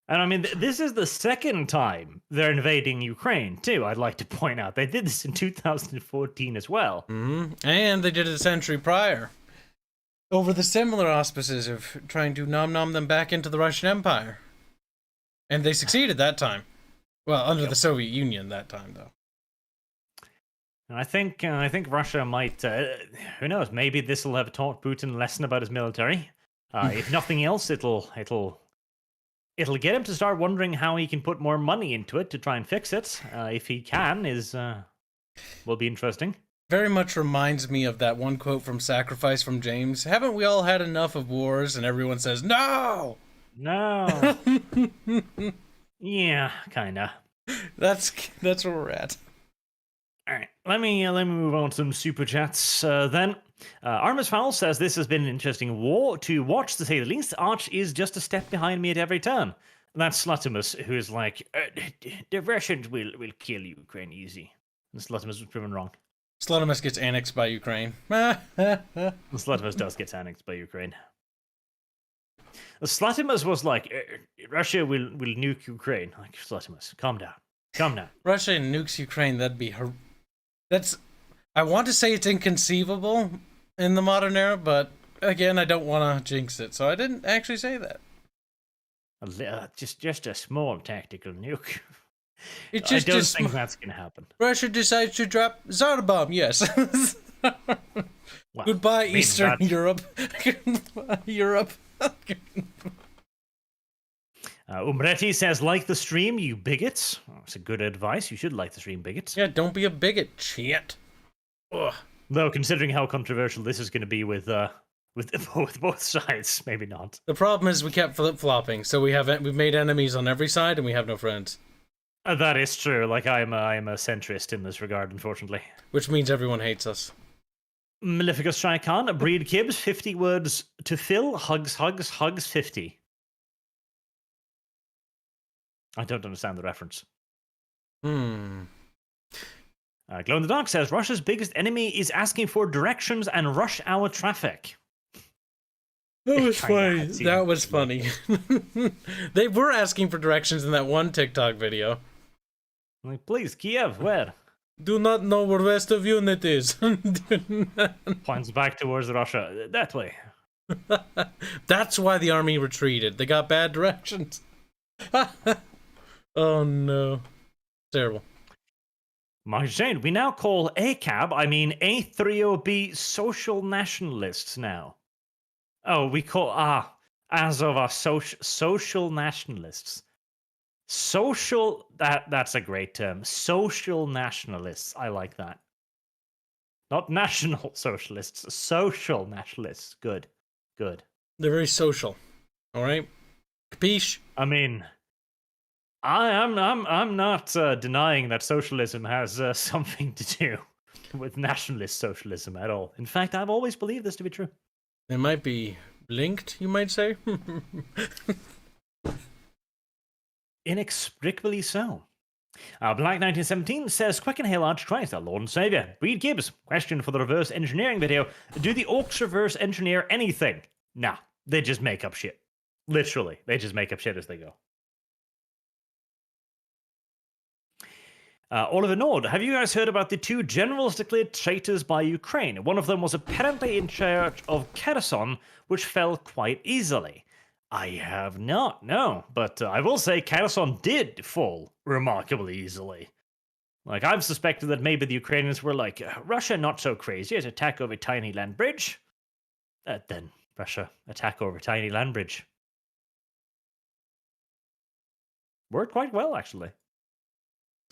And I mean, this is the second time they're invading Ukraine, too. I'd like to point out. They did this in 2014 as well. Mm-hmm. And they did it a century prior. Over the similar auspices of trying to nom them back into the Russian Empire. And they succeeded that time. Well, under the Soviet Union that time, though. And I think Russia might, who knows, maybe this will have taught Putin a lesson about his military. If nothing else, it'll get him to start wondering how he can put more money into it to try and fix it. If he can, will be interesting. Very much reminds me of that one quote from Sacrifice from James. Haven't we all had enough of wars? And everyone says, no! No. Yeah, kinda. That's where we're at. All right, let me move on to some super chats then. Armus Fowl says this has been an interesting war to watch, to say the least. Arch is just a step behind me at every turn. That's Slutimus, who is like, the Russians will kill Ukraine easy. And Slutimus was proven wrong. Slutimus gets annexed by Ukraine. Slutimus does get annexed by Ukraine. Slutimus was like, Russia will nuke Ukraine. Like, Slutimus, calm down. Russia nukes Ukraine, that'd be I want to say it's inconceivable in the modern era, but again, I don't want to jinx it, so I didn't actually say that. Just a small tactical nuke. I don't think that's going to happen. Russia decides to drop Tsar bomb, yes. Well, Goodbye, I mean, Eastern that- Europe. Goodbye, Europe. Umbretti says, like the stream, you bigots. Oh, that's a good advice. You should like the stream, bigots. Yeah, don't be a bigot. Shit. Ugh. Though, considering how controversial this is going to be with both sides, maybe not. The problem is we kept flip-flopping, so we've made enemies on every side and we have no friends. That is true. Like, I'm a centrist in this regard, unfortunately. Which means everyone hates us. Maleficus Strikon, Breed Kibbs, 50 words to fill, hugs, 50. I don't understand the reference. Hmm. Glow in the Dark says, Russia's biggest enemy is asking for directions and rush hour traffic. That was funny. Kinda That was funny. They were asking for directions in that one TikTok video. Like, please, Kiev, where? Do not know where rest of unit is. Points back towards Russia. That way. That's why the army retreated. They got bad directions. Oh no. Terrible. Mark Jane, we now call ACAB, I mean A30B, social nationalists now. Oh, we call, Azov are social nationalists. Social, that's a great term. Social nationalists. I like that. Not national socialists, social nationalists. Good. Good. They're very social. Alright? Capiche? I mean, I'm not denying that socialism has something to do with nationalist socialism at all. In fact, I've always believed this to be true. They might be linked, you might say. Inexplicably so. Black 1917 says, Quick and Hail Archchrist, our Lord and Savior. Breed Gibbs, question for the reverse engineering video. Do the orcs reverse engineer anything? Nah, they just make up shit. Literally, they just make up shit as they go. Oliver Nord, have you guys heard about the two generals declared traitors by Ukraine? One of them was apparently in charge of Kherson, which fell quite easily. I have not, no. But I will say Kherson did fall remarkably easily. Like, I've suspected that maybe the Ukrainians were like, Russia not so crazy, to attack over tiny land bridge. Then Russia attack over tiny land bridge. Worked quite well, actually.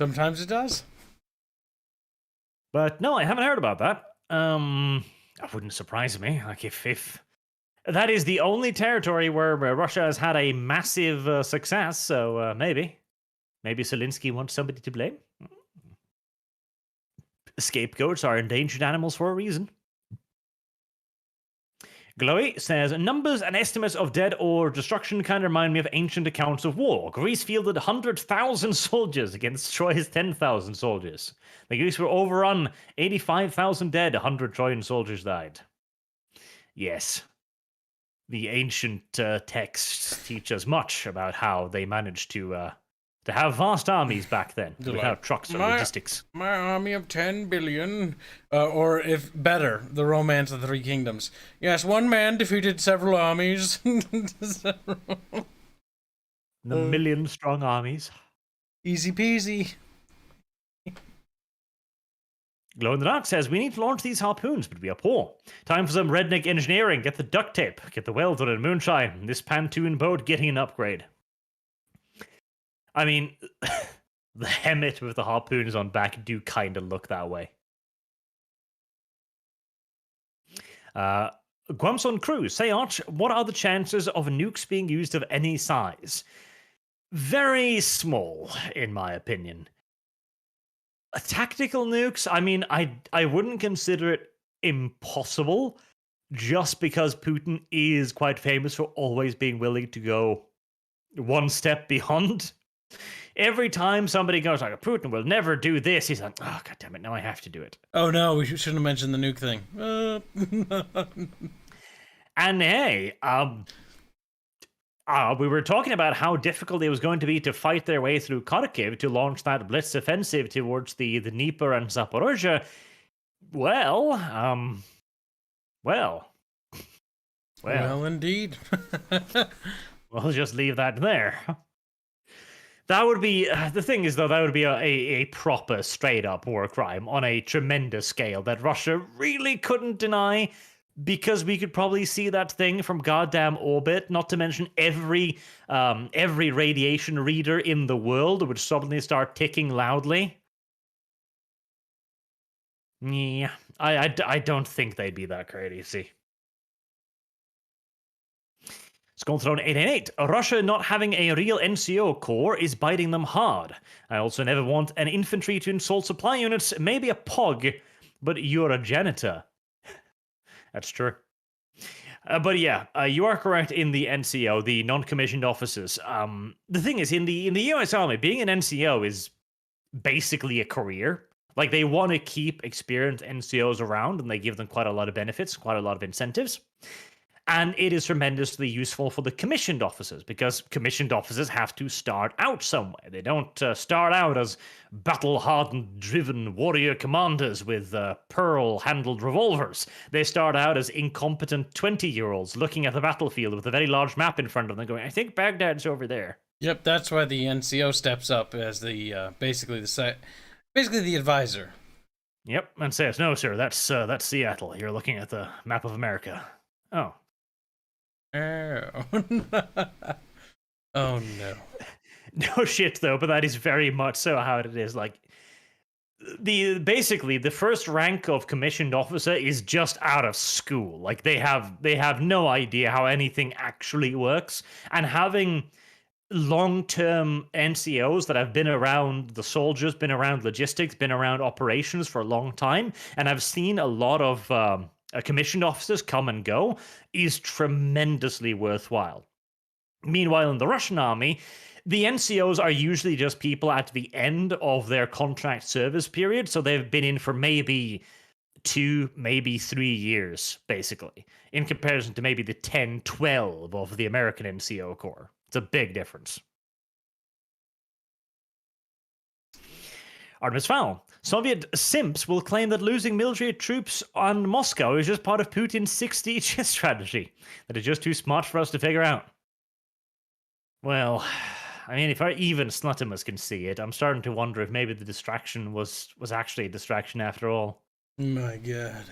Sometimes it does. But no, I haven't heard about that. That wouldn't surprise me. Like, if that is the only territory where Russia has had a massive success, so maybe Zelensky wants somebody to blame. Scapegoats are endangered animals for a reason. Glowy says, numbers and estimates of dead or destruction kind of remind me of ancient accounts of war. Greece fielded 100,000 soldiers against Troy's 10,000 soldiers. The Greeks were overrun, 85,000 dead, 100 Trojan soldiers died. Yes. The ancient texts teach us much about how they managed to have vast armies back then, without trucks or logistics. My army of 10 billion, or if better, the Romance of the Three Kingdoms. Yes, one man defeated several armies. The million-strong armies. Easy peasy. Glow in the Dark says, we need to launch these harpoons, but we are poor. Time for some redneck engineering. Get the duct tape. Get the welder and moonshine. This pontoon boat getting an upgrade. I mean, the Hemmet with the harpoons on back do kind of look that way. Guamson Cruz, say Arch, what are the chances of nukes being used of any size? Very small, in my opinion. Tactical nukes, I mean, I wouldn't consider it impossible, just because Putin is quite famous for always being willing to go one step beyond. Every time somebody goes like, Putin will never do this, he's like, oh, God damn it, now I have to do it. Oh no, we shouldn't have mentioned the nuke thing. And hey, we were talking about how difficult it was going to be to fight their way through Kharkiv to launch that blitz offensive towards the Dnieper and Zaporozhye. Well, Well, indeed. we'll just leave that there. That would be the thing is though that would be a proper straight up war crime on a tremendous scale that Russia really couldn't deny because we could probably see that thing from goddamn orbit. Not to mention every radiation reader in the world would suddenly start ticking loudly. Yeah, I don't think they'd be that crazy. Skullthrone 888. Russia not having a real NCO core is biting them hard. I also never want an infantry to insult supply units, maybe a POG, but you're a janitor. That's true. But yeah, you are correct in the NCO, the non-commissioned officers. The thing is, in the US Army, being an NCO is basically a career. Like, they want to keep experienced NCOs around, and they give them quite a lot of benefits, quite a lot of incentives. And it is tremendously useful for the commissioned officers, because commissioned officers have to start out somewhere. They don't start out as battle-hardened, driven warrior commanders with pearl-handled revolvers. They start out as incompetent 20-year-olds looking at the battlefield with a very large map in front of them going, I think Baghdad's over there. Yep, that's why the NCO steps up as the basically the advisor. Yep, and says, no, sir, that's Seattle. You're looking at the map of America. Oh. Oh. Oh, no. No shit, though, but that is very much so how it is. Like, basically, the first rank of commissioned officer is just out of school. Like, they have no idea how anything actually works. And having long-term NCOs that have been around the soldiers, been around logistics, been around operations for a long time, and I've seen a lot of commissioned officers come and go, is tremendously worthwhile. Meanwhile, in the Russian army, the NCOs are usually just people at the end of their contract service period, so they've been in for maybe 2, maybe 3 years, basically, in comparison to maybe the 10, 12 of the American NCO Corps. It's a big difference. Artemis Fowl. Soviet simps will claim that losing military troops on Moscow is just part of Putin's 6D chess strategy, that is just too smart for us to figure out. Well, I mean, if even Slutimus can see it, I'm starting to wonder if maybe the distraction was actually a distraction after all. My God.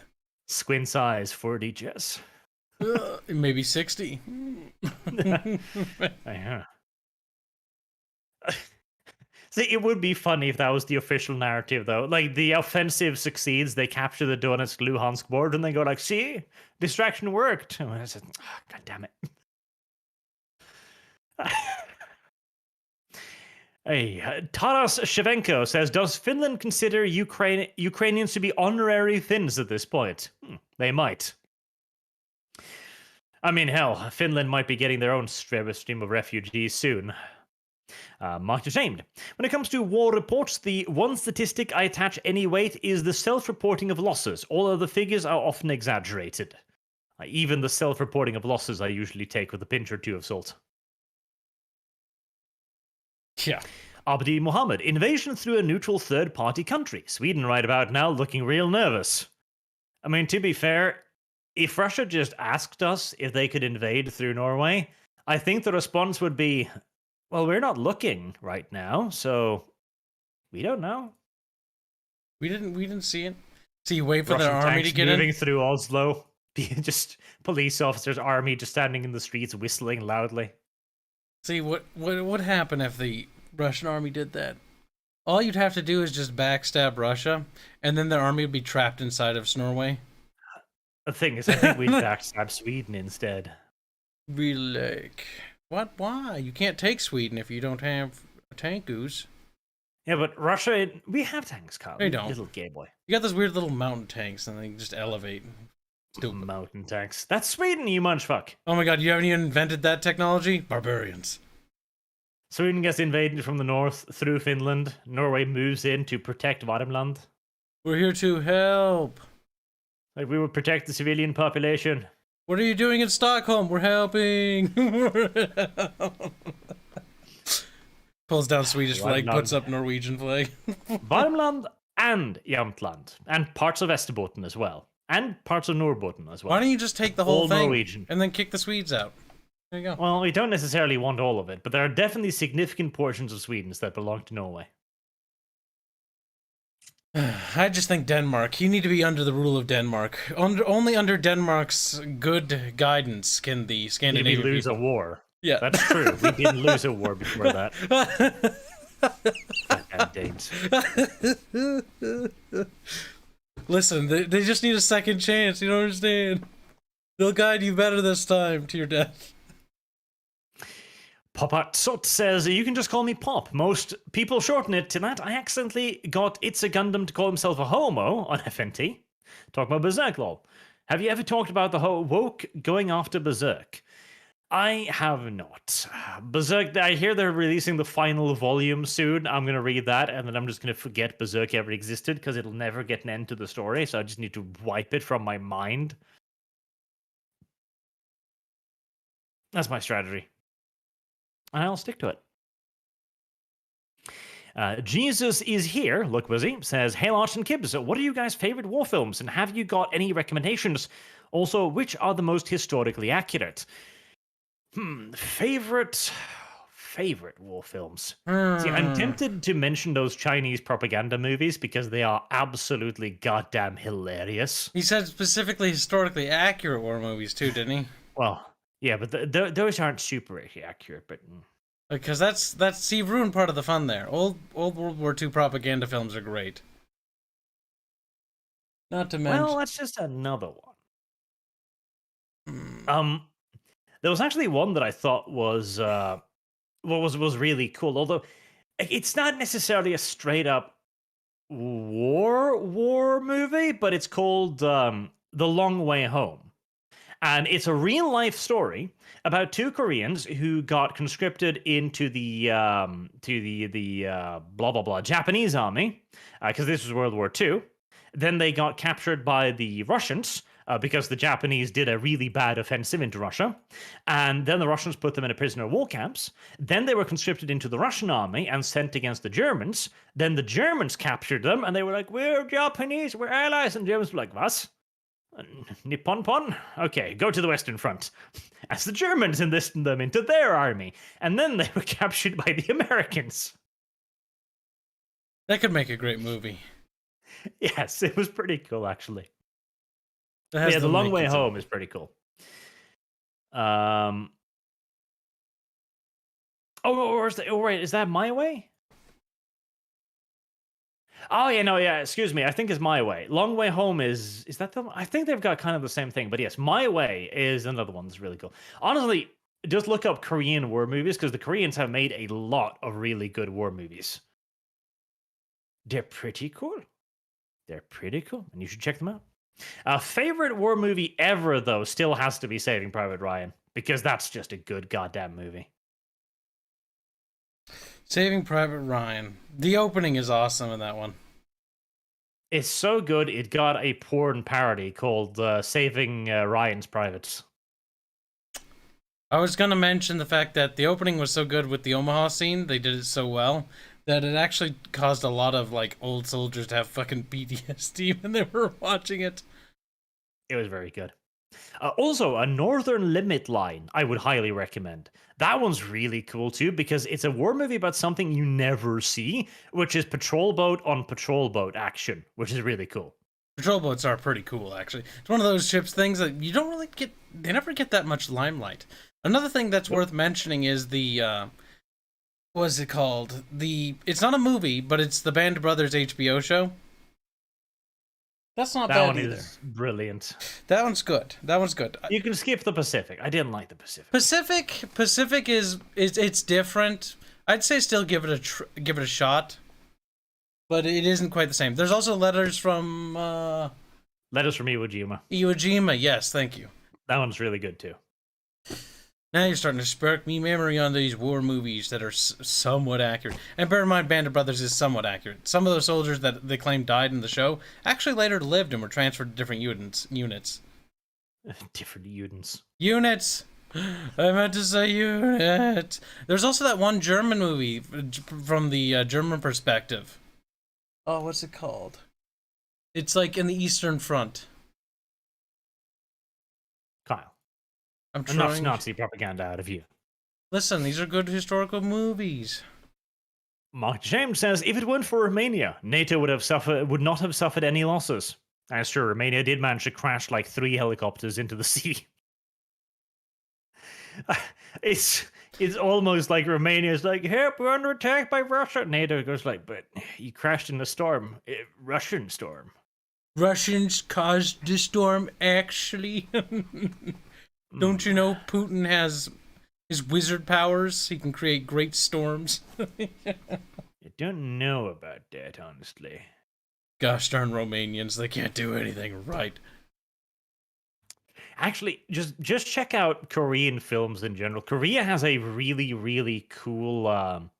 Squint size 4D chess. Maybe 60. Yeah. See, it would be funny if that was the official narrative, though. Like, the offensive succeeds, they capture the Donetsk Luhansk border, and they go like, see? Distraction worked. And I said, oh, God damn it. Hey, Taras Shevchenko says, does Finland consider Ukrainians to be honorary Finns at this point? They might. I mean, hell, Finland might be getting their own stream of refugees soon. Much ashamed. When it comes to war reports, the one statistic I attach any weight is the self-reporting of losses. All other figures are often exaggerated. Even the self-reporting of losses I usually take with a pinch or two of salt. Yeah. Abdi Mohammed. Invasion through a neutral third-party country. Sweden right about now looking real nervous. I mean, to be fair, if Russia just asked us if they could invade through Norway, I think the response would be, well, we're not looking right now, so we don't know. We didn't see it. So you wait for Russian their army to get moving in? through Oslo. Just police officers, army just standing in the streets whistling loudly. See, what would happen if the Russian army did that? All you'd have to do is just backstab Russia, and then their army would be trapped inside of Norway. The thing is, I think we'd backstab Sweden instead. Really? Like, what? Why? You can't take Sweden if you don't have tankus. Yeah, but Russia, we have tanks, Kyle. They don't. Little gay boy. You got those weird little mountain tanks, and they just elevate. Stupid mountain tanks. That's Sweden, you munchfuck. Oh my God! You haven't even invented that technology? Barbarians. Sweden gets invaded from the north through Finland. Norway moves in to protect Värmland. We're here to help. Like, we will protect the civilian population. What are you doing in Stockholm? We're helping. Pulls down Swedish flag, puts up Norwegian flag. Värmland and Jämtland. And parts of Västerbotten as well. And parts of Norrbotten as well. Why don't you just take the whole thing Norwegian. and then kick the Swedes out? There you go. Well, we don't necessarily want all of it, but there are definitely significant portions of Sweden that belong to Norway. I just think Denmark. You need to be under the rule of Denmark. Only under Denmark's good guidance can the Scandinavian Did we lose people... a war? Yeah, That's true. We didn't lose a war before that. Goddamn Danes. Listen, they just need a second chance. You don't understand. They'll guide you better this time to your death. Popatsot says, you can just call me Pop. Most people shorten it to that. I accidentally got It's a Gundam to call himself a homo on FNT. Talk about Berserk, lol. Have you ever talked about the whole woke going after Berserk? I have not. Berserk, I hear they're releasing the final volume soon. I'm going to read that, and then I'm just going to forget Berserk ever existed, because it'll never get an end to the story, so I just need to wipe it from my mind. That's my strategy. And I'll stick to it. Jesus is here, look busy, says, hey Arch and Kibbs, what are you guys' favorite war films, and have you got any recommendations? Also, which are the most historically accurate? Favorite war films. See, I'm tempted to mention those Chinese propaganda movies because they are absolutely goddamn hilarious. He said specifically historically accurate war movies too, didn't he? Well, yeah, but those aren't super accurate, but... Because that's he ruined part of the fun there. Old World War II propaganda films are great. Not to mention... Well, that's just another one. There was actually one that I thought was really cool, although it's not necessarily a straight up war movie, but it's called The Long Way Home. And it's a real life story about two Koreans who got conscripted into the blah blah blah Japanese army, because this was World War II. Then they got captured by the Russians because the Japanese did a really bad offensive into Russia, and then the Russians put them in a prisoner of war camps. Then they were conscripted into the Russian army and sent against the Germans. Then the Germans captured them, and they were like, "We're Japanese, we're allies," and the Germans were like, "What? Nippon Pon? Okay, go to the Western Front." As the Germans enlisted them into their army, and then they were captured by the Americans. That could make a great movie. Yes, it was pretty cool, actually. Yeah, The Long Way Home is pretty cool. Oh, wait, is that My Way? Oh, yeah, no, yeah, excuse me. I think it's My Way. Long Way Home is that the... I think they've got kind of the same thing, but yes, My Way is another one that's really cool. Honestly, just look up Korean war movies, because the Koreans have made a lot of really good war movies. They're pretty cool. They're pretty cool, and you should check them out. Favorite war movie ever, though, still has to be Saving Private Ryan, because that's just a good goddamn movie. Saving Private Ryan. The opening is awesome in that one. It's so good, it got a porn parody called Saving Ryan's Privates. I was going to mention the fact that the opening was so good with the Omaha scene, they did it so well, that it actually caused a lot of, like, old soldiers to have fucking PTSD when they were watching it. It was very good. Also, A Northern Limit Line, I would highly recommend. That one's really cool, too, because it's a war movie about something you never see, which is patrol boat on patrol boat action, which is really cool. Patrol boats are pretty cool, actually. It's one of those ships things that you don't really get... They never get that much limelight. Another thing that's worth mentioning is the... what is it called? It's not a movie, but it's the Band of Brothers HBO show. That's not bad either. That one is brilliant. That one's good. That one's good. You can skip the Pacific. I didn't like the Pacific. Pacific is it's different. I'd say still give it a shot, but it isn't quite the same. There's also Letters from Letters from Iwo Jima. Iwo Jima, yes, thank you. That one's really good too. Now you're starting to spark me memory on these war movies that are somewhat accurate. And bear in mind, Band of Brothers is somewhat accurate. Some of those soldiers that they claim died in the show actually later lived and were transferred to different units. Different units. Units! I meant to say unit. There's also that one German movie from the German perspective. Oh, what's it called? It's like in the Eastern Front. Kyle. I'm Enough trying. Nazi propaganda out of you. Listen, these are good historical movies. Mark James says, if it weren't for Romania, NATO would not have suffered any losses. That's true, Romania did manage to crash like 3 helicopters into the sea. It's almost like Romania's like, hey, we're under attack by Russia. NATO goes like, but you crashed in a storm. Russian storm. Russians caused the storm, actually. Don't you know Putin has his wizard powers? He can create great storms. I don't know about that, honestly. Gosh darn Romanians, they can't do anything right. Actually, just check out Korean films in general. Korea has a really, really cool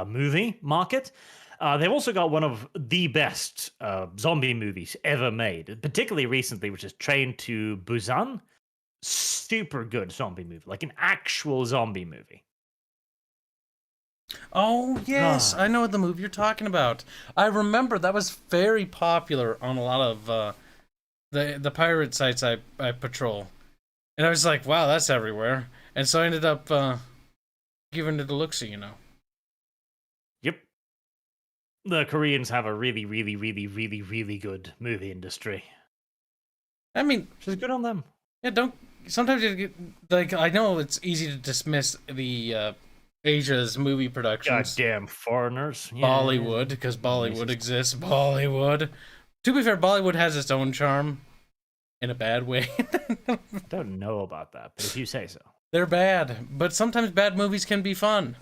movie market. They've also got one of the best zombie movies ever made, particularly recently, which is Train to Busan. Super good zombie movie, like an actual zombie movie. Oh, yes, I know the movie you're talking about. I remember that was very popular on a lot of the pirate sites I patrol. And I was like, wow, that's everywhere. And so I ended up giving it a look-see, you know. Yep. The Koreans have a really, really, really, really, really good movie industry. I mean, which is good on them. Yeah, sometimes you get, like, I know it's easy to dismiss the Asia's movie productions. Goddamn foreigners. Yeah. Bollywood, because Bollywood exists. Bollywood. To be fair, Bollywood has its own charm. In a bad way. I don't know about that, but if you say so. They're bad, but sometimes bad movies can be fun.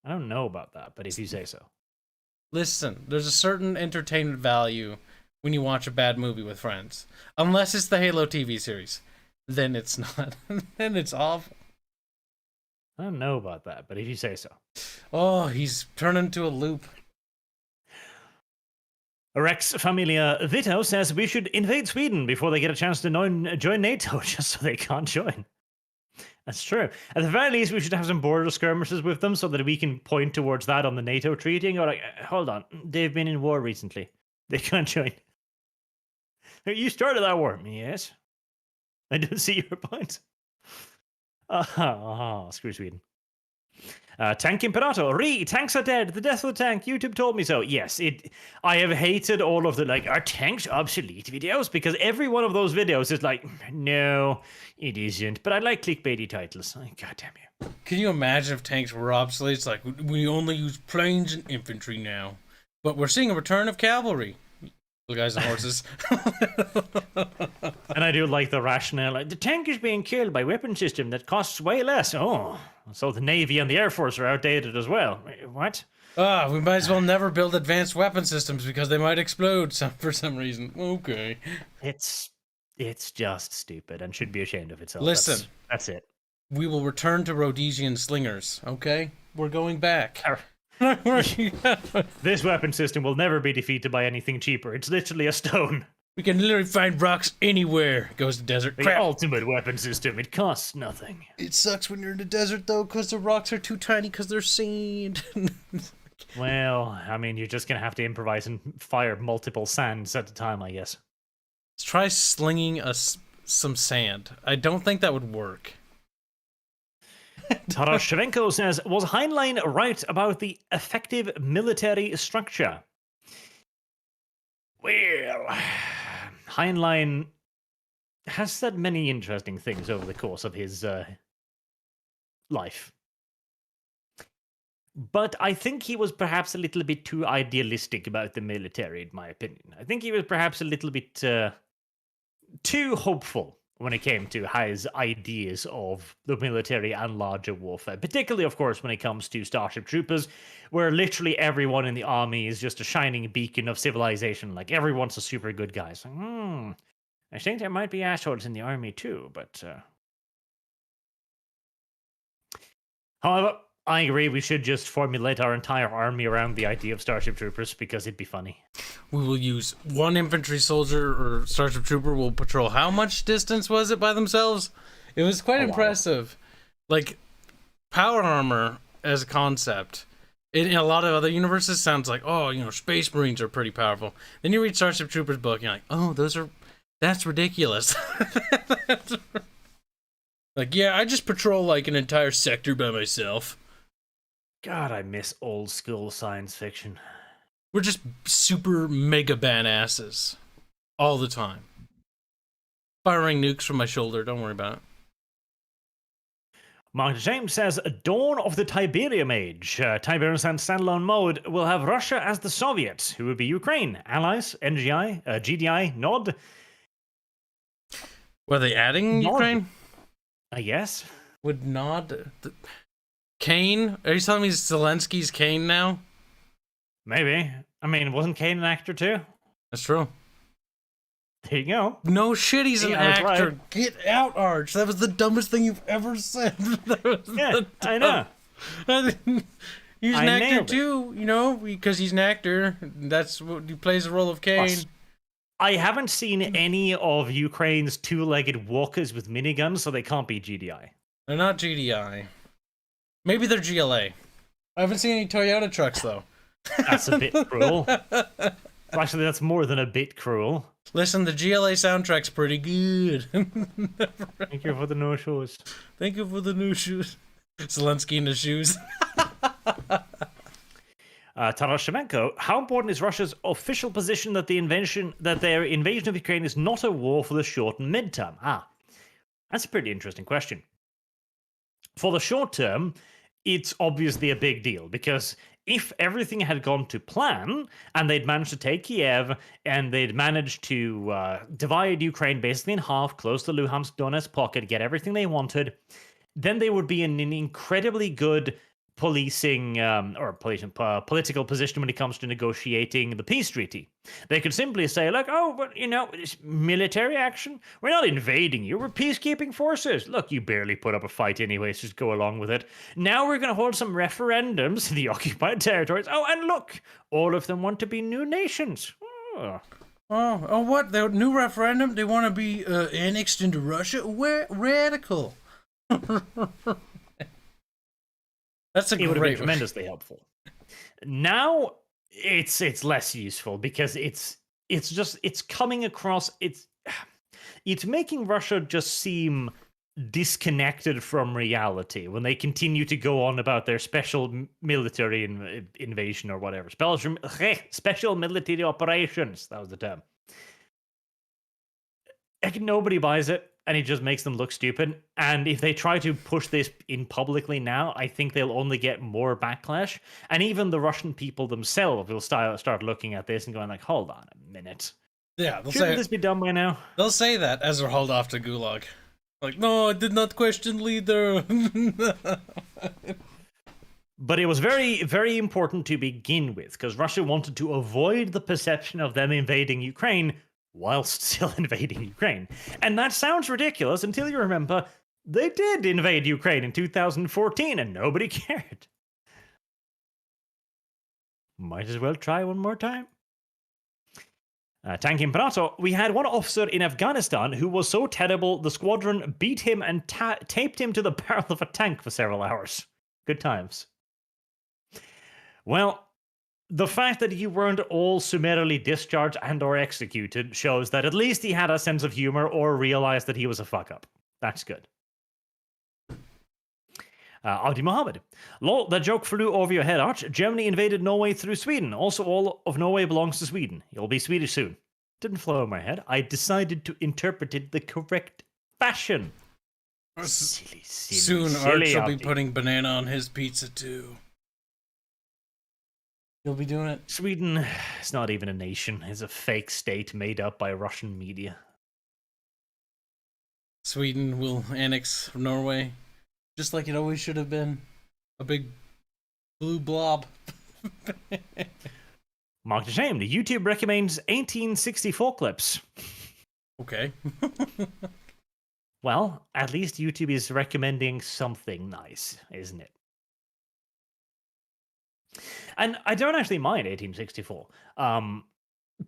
I don't know about that, but if you say so. Listen, there's a certain entertainment value when you watch a bad movie with friends. Unless it's the Halo TV series. Then it's not. Then it's awful. I don't know about that, but if you say so. Oh, he's turned into a loop. Rex Familia Vito says we should invade Sweden before they get a chance to join NATO, just so they can't join. That's true. At the very least, we should have some border skirmishes with them so that we can point towards that on the NATO treaty and go like, hold on, they've been in war recently. They can't join. You started that war. Yes. I don't see your point. Screw Sweden. Tank Imperator, tanks are dead. The death of the tank. YouTube told me so. Yes, I have hated all of the like, are tanks obsolete videos? Because every one of those videos is like, no, it isn't. But I like clickbaity titles. God damn you. Can you imagine if tanks were obsolete? It's like, we only use planes and infantry now. But we're seeing a return of cavalry. The guys on horses. And I do like the rationale. Like, the tank is being killed by a weapon system that costs way less. Oh, so the Navy and the Air Force are outdated as well. What? We might as well never build advanced weapon systems because they might explode for some reason. Okay. It's just stupid and should be ashamed of itself. Listen. That's it. We will return to Rhodesian slingers, okay? We're going back. This weapon system will never be defeated by anything cheaper. It's literally a stone. We can literally find rocks anywhere. Goes to desert. The ultimate weapon system. It costs nothing. It sucks when you're in the desert, though, because the rocks are too tiny because they're sand. Well, I mean, you're just going to have to improvise and fire multiple sands at a time, I guess. Let's try slinging some sand. I don't think that would work. Tarashenko says, was Heinlein right about the effective military structure? Well, Heinlein has said many interesting things over the course of his life. But I think he was perhaps a little bit too idealistic about the military, in my opinion. I think he was perhaps a little bit too hopeful when it came to his ideas of the military and larger warfare. Particularly, of course, when it comes to Starship Troopers, where literally everyone in the army is just a shining beacon of civilization. Like, everyone's a super good guy. So, I think there might be assholes in the army too, but... However, I agree we should just formulate our entire army around the idea of Starship Troopers, because it'd be funny. We will use one infantry soldier or Starship Trooper will patrol. How much distance was it by themselves? It was quite impressive. Like, power armor as a concept, in a lot of other universes sounds like, oh, you know, Space Marines are pretty powerful. Then you read Starship Troopers book, and you're like, oh, that's ridiculous. Like, yeah, I just patrol like an entire sector by myself. God, I miss old school science fiction. We're just super mega banasses all the time. Firing nukes from my shoulder, don't worry about it. Mark James says, Dawn of the Tiberium Age. Tiberium standalone mode will have Russia as the Soviets, who would be Ukraine, allies, NGI, GDI, Nod. Were they adding Nod, Ukraine? I guess. Would Nod... Kane? Are you telling me Zelensky's Kane now? Maybe. I mean, wasn't Kane an actor too? That's true. There you go. No shit, he's an actor. Right. Get out, Arch. That was the dumbest thing you've ever said. Yeah, I know. He's an actor too, you know, because he's an actor. That's what he plays the role of Kane. Plus, I haven't seen any of Ukraine's two-legged walkers with miniguns, so they can't be GDI. They're not GDI. Maybe they're GLA. I haven't seen any Toyota trucks though. That's a bit cruel. Actually, that's more than a bit cruel. Listen, the GLA soundtrack's pretty good. Thank you for the new shoes. Thank you for the new shoes. Zelensky in the shoes. Taras Shemenko, how important is Russia's official position that their invasion of Ukraine is not a war for the short and midterm? That's a pretty interesting question. For the short term, it's obviously a big deal because if everything had gone to plan and they'd managed to take Kiev and they'd managed to divide Ukraine basically in half, close the Luhansk Donetsk pocket, get everything they wanted, then they would be in an incredibly good political position when it comes to negotiating the peace treaty. They could simply say, like, oh, but it's military action. We're not invading you. We're peacekeeping forces. Look, you barely put up a fight anyways. Just go along with it. Now we're going to hold some referendums in the occupied territories. Oh, and look, all of them want to be new nations. Oh, what? The new referendum? They want to be annexed into Russia? Where radical? That's it would have been tremendously helpful. Now it's less useful because it's coming across it's making Russia just seem disconnected from reality when they continue to go on about their special military invasion or whatever. Special military operations, that was the term. Like, nobody buys it, and it just makes them look stupid. And if they try to push this in publicly now, I think they'll only get more backlash. And even the Russian people themselves will start looking at this and going like, hold on a minute. Yeah, shouldn't this be done by now? They'll say that as they're hauled off to Gulag. Like, no, I did not question leader. But it was very, very important to begin with, because Russia wanted to avoid the perception of them invading Ukraine whilst still invading Ukraine. And that sounds ridiculous until you remember they did invade Ukraine in 2014 and nobody cared. Might as well try one more time. Tank Imperator, we had one officer in Afghanistan who was so terrible the squadron beat him and taped him to the barrel of a tank for several hours. Good times. Well, the fact that you weren't all summarily discharged and or executed shows that at least he had a sense of humor or realized that he was a fuck-up. That's good. Audi Mohammed. Lol, that joke flew over your head, Arch. Germany invaded Norway through Sweden. Also, all of Norway belongs to Sweden. You'll be Swedish soon. Didn't flow over my head. I decided to interpret it the correct fashion. Silly, soon, Arch will be putting banana on his pizza, too. You'll be doing it. Sweden is not even a nation. It's a fake state made up by Russian media. Sweden will annex Norway, just like it always should have been. A big blue blob. Mark the shame. The YouTube recommends 1864 clips. Okay. Well, at least YouTube is recommending something nice, isn't it? And I don't actually mind 1864.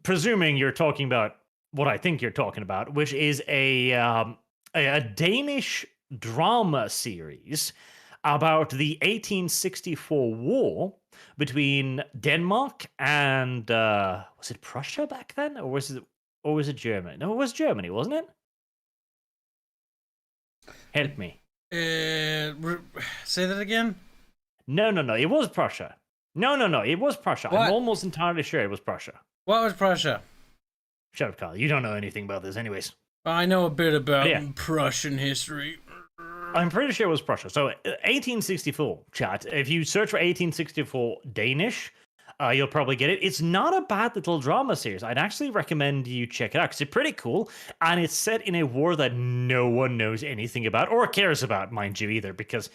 Presuming you're talking about what I think you're talking about, which is a Danish drama series about the 1864 war between Denmark and was it Prussia back then, or was it Germany? No, it was Germany, wasn't it? Help me. Say that again? No, it was Prussia. No, it was Prussia. What? I'm almost entirely sure it was Prussia. What was Prussia? Shut up, Kyle. You don't know anything about this, anyways. I know a bit about Yeah. Prussian history. I'm pretty sure it was Prussia. So 1864, chat. If you search for 1864 Danish, you'll probably get it. It's not a bad little drama series. I'd actually recommend you check it out because it's pretty cool. And it's set in a war that no one knows anything about or cares about, mind you, either. Because,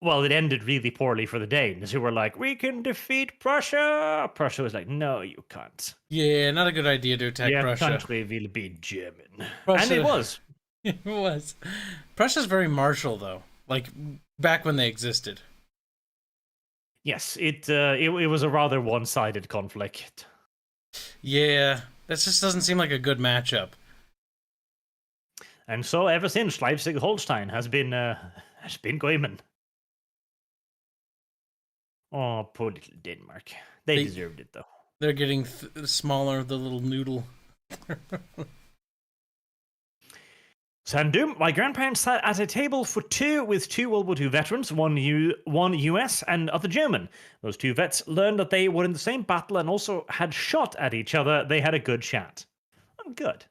well, it ended really poorly for the Danes, who were like, we can defeat Prussia. Prussia was like, no, you can't. Yeah, not a good idea to attack Your Prussia. country will be German. Prussia. And it was. It was. Prussia's very martial, though. Like, back when they existed. Yes, it was a rather one-sided conflict. Yeah, that just doesn't seem like a good matchup. And so ever since, Schleswig-Holstein has been going. Oh, poor little Denmark. They deserved it, though. They're getting smaller, the little noodle. Sandum, my grandparents sat at a table for two with two World War II veterans, one US and other German. Those two vets learned that they were in the same battle and also had shot at each other. They had a good chat. I'm good.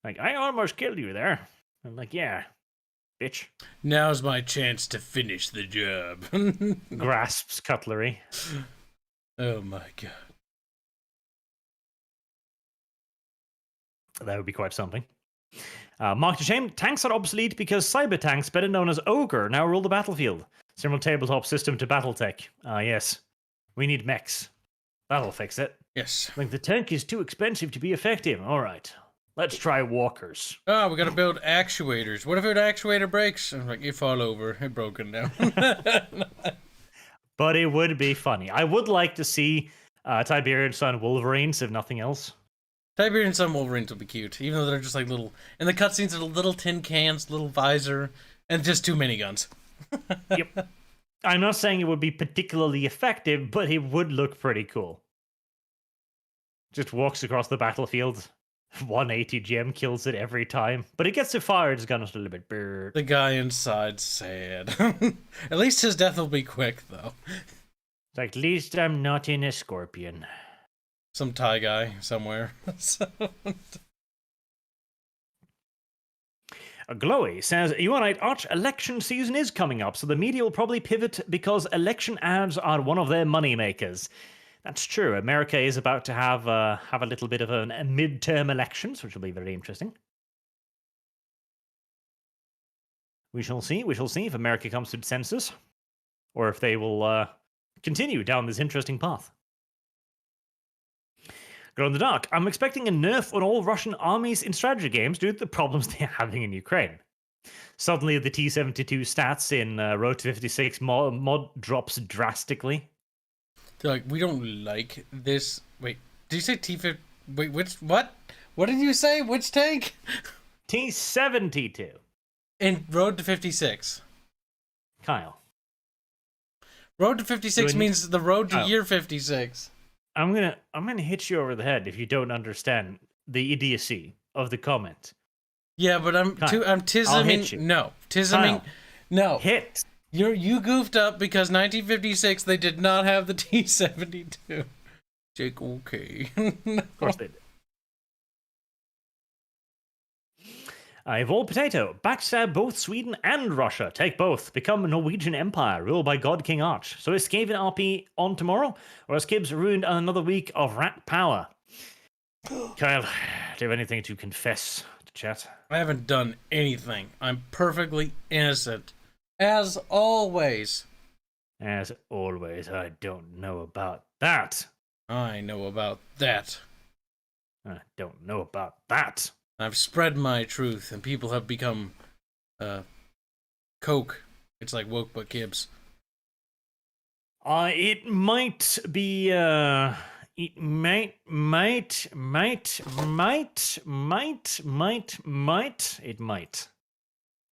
Like, I almost killed you there. I'm like, yeah, bitch. Now's my chance to finish the job. Grasps cutlery. Oh my god. That would be quite something. Mark to shame, tanks are obsolete because cyber tanks, better known as Ogre, now rule the battlefield. Similar tabletop system to Battletech. Yes. We need mechs. That'll fix it. Yes. Like, the tank is too expensive to be effective. Alright. Let's try walkers. Oh, we gotta build actuators. What if an actuator breaks? I'm like, you fall over. It broken down. But it would be funny. I would like to see Tiberian Sun Wolverines, if nothing else. Tiberian Sun Wolverines will be cute, even though they're just like little. In the cutscenes, they're little tin cans, little visor, and just two miniguns. Yep. I'm not saying it would be particularly effective, but it would look pretty cool. Just walks across the battlefield. 180 gem kills it every time. But it gets to fire, it's gonna a little bit. Brrr. The guy inside's sad. At least his death will be quick, though. It's like, at least I'm not in a scorpion. Some Thai guy somewhere. Glowy says, you are right, Arch, election season is coming up, so the media will probably pivot because election ads are one of their money makers. That's true. America is about to have a little bit of a midterm elections, which will be very interesting. We shall see. We shall see if America comes to census, or if they will continue down this interesting path. Glow in the dark. I'm expecting a nerf on all Russian armies in strategy games due to the problems they're having in Ukraine. Suddenly, the T-72 stats in Road to 56 mod drops drastically. They're like, we don't like this. Wait, did you say T-50? Wait, which, what? What did you say? Which tank? T-72. In Road to 56. Kyle. Road to 56 means the road to year 56. I'm gonna hit you over the head if you don't understand the idiocy of the comment. Yeah, but I'm tisming. I'll hit you. No, tisming. No. Hit. You goofed up because 1956 they did not have the T-72. Jake, okay. Of course they did. Evolved Potato. Backstab both Sweden and Russia. Take both. Become a Norwegian empire ruled by God King Arch. So is Skaven RP on tomorrow? Or has Kibbs ruined another week of rat power? Kyle, do you have anything to confess to chat? I haven't done anything. I'm perfectly innocent. As always. As always, I don't know about that. I know about that. I don't know about that. I've spread my truth, and people have become, Coke. It's like woke but Gibbs. It might be, it might, it might.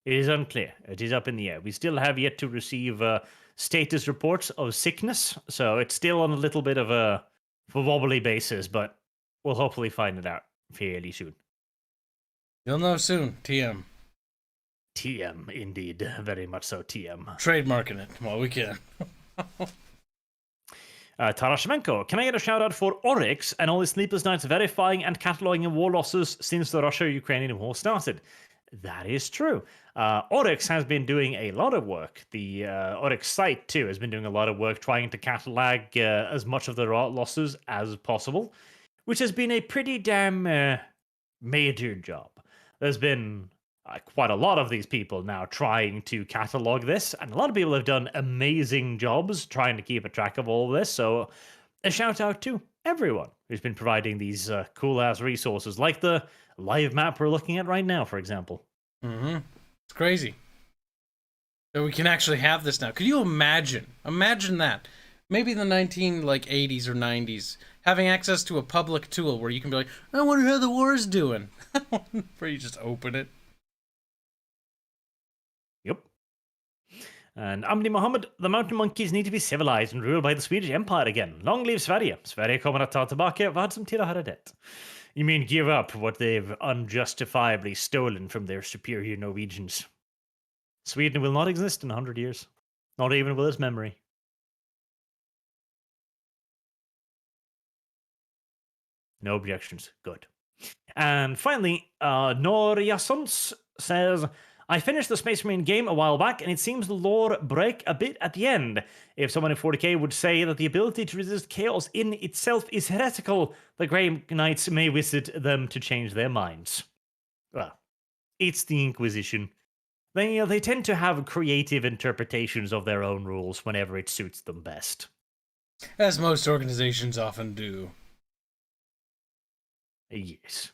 It is unclear. It is up in the air. We still have yet to receive, status reports of sickness, so it's still on a little bit of a wobbly basis, but we'll hopefully find it out fairly soon. You'll know soon, TM. TM, indeed. Very much so, TM. Trademarking it while we can. Tarashemenko, can I get a shout out for Oryx and all his sleepless nights verifying and cataloging war losses since the Russia-Ukrainian war started? That is true. Oryx has been doing a lot of work. The Oryx site, too, has been doing a lot of work trying to catalog as much of the losses as possible, which has been a pretty damn major job. There's been quite a lot of these people now trying to catalog this, and a lot of people have done amazing jobs trying to keep a track of all of this, so a shout out to everyone who's been providing these cool-ass resources, like the live map we're looking at right now, for example. Mm-hmm. It's crazy that we can actually have this now. Could you imagine? Imagine that. Maybe in the 80s or 90s, having access to a public tool where you can be like, I wonder how the war's doing. Where you just open it. Yep. And Amdi Mohammed, the mountain monkeys need to be civilized and ruled by the Swedish Empire again. Long live Sverige. Sverige kommer att ta tillbaka vad som tillhör det. You mean give up what they've unjustifiably stolen from their superior Norwegians? Sweden will not exist in 100 years. Not even with its memory. No objections. Good. And finally, Norjasons says, I finished the Space Marine game a while back, and it seems the lore break a bit at the end. If someone in 40k would say that the ability to resist chaos in itself is heretical, the Grey Knights may visit them to change their minds. Well, it's the Inquisition. They tend to have creative interpretations of their own rules whenever it suits them best. As most organizations often do. Yes.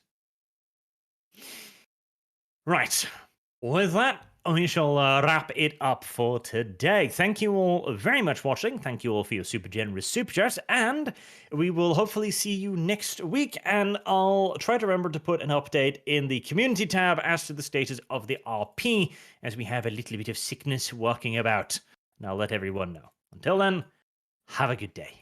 Right. With that, we shall wrap it up for today. Thank you all very much for watching. Thank you all for your super generous super chats. And we will hopefully see you next week. And I'll try to remember to put an update in the community tab as to the status of the RP, as we have a little bit of sickness walking about. And I'll let everyone know. Until then, have a good day.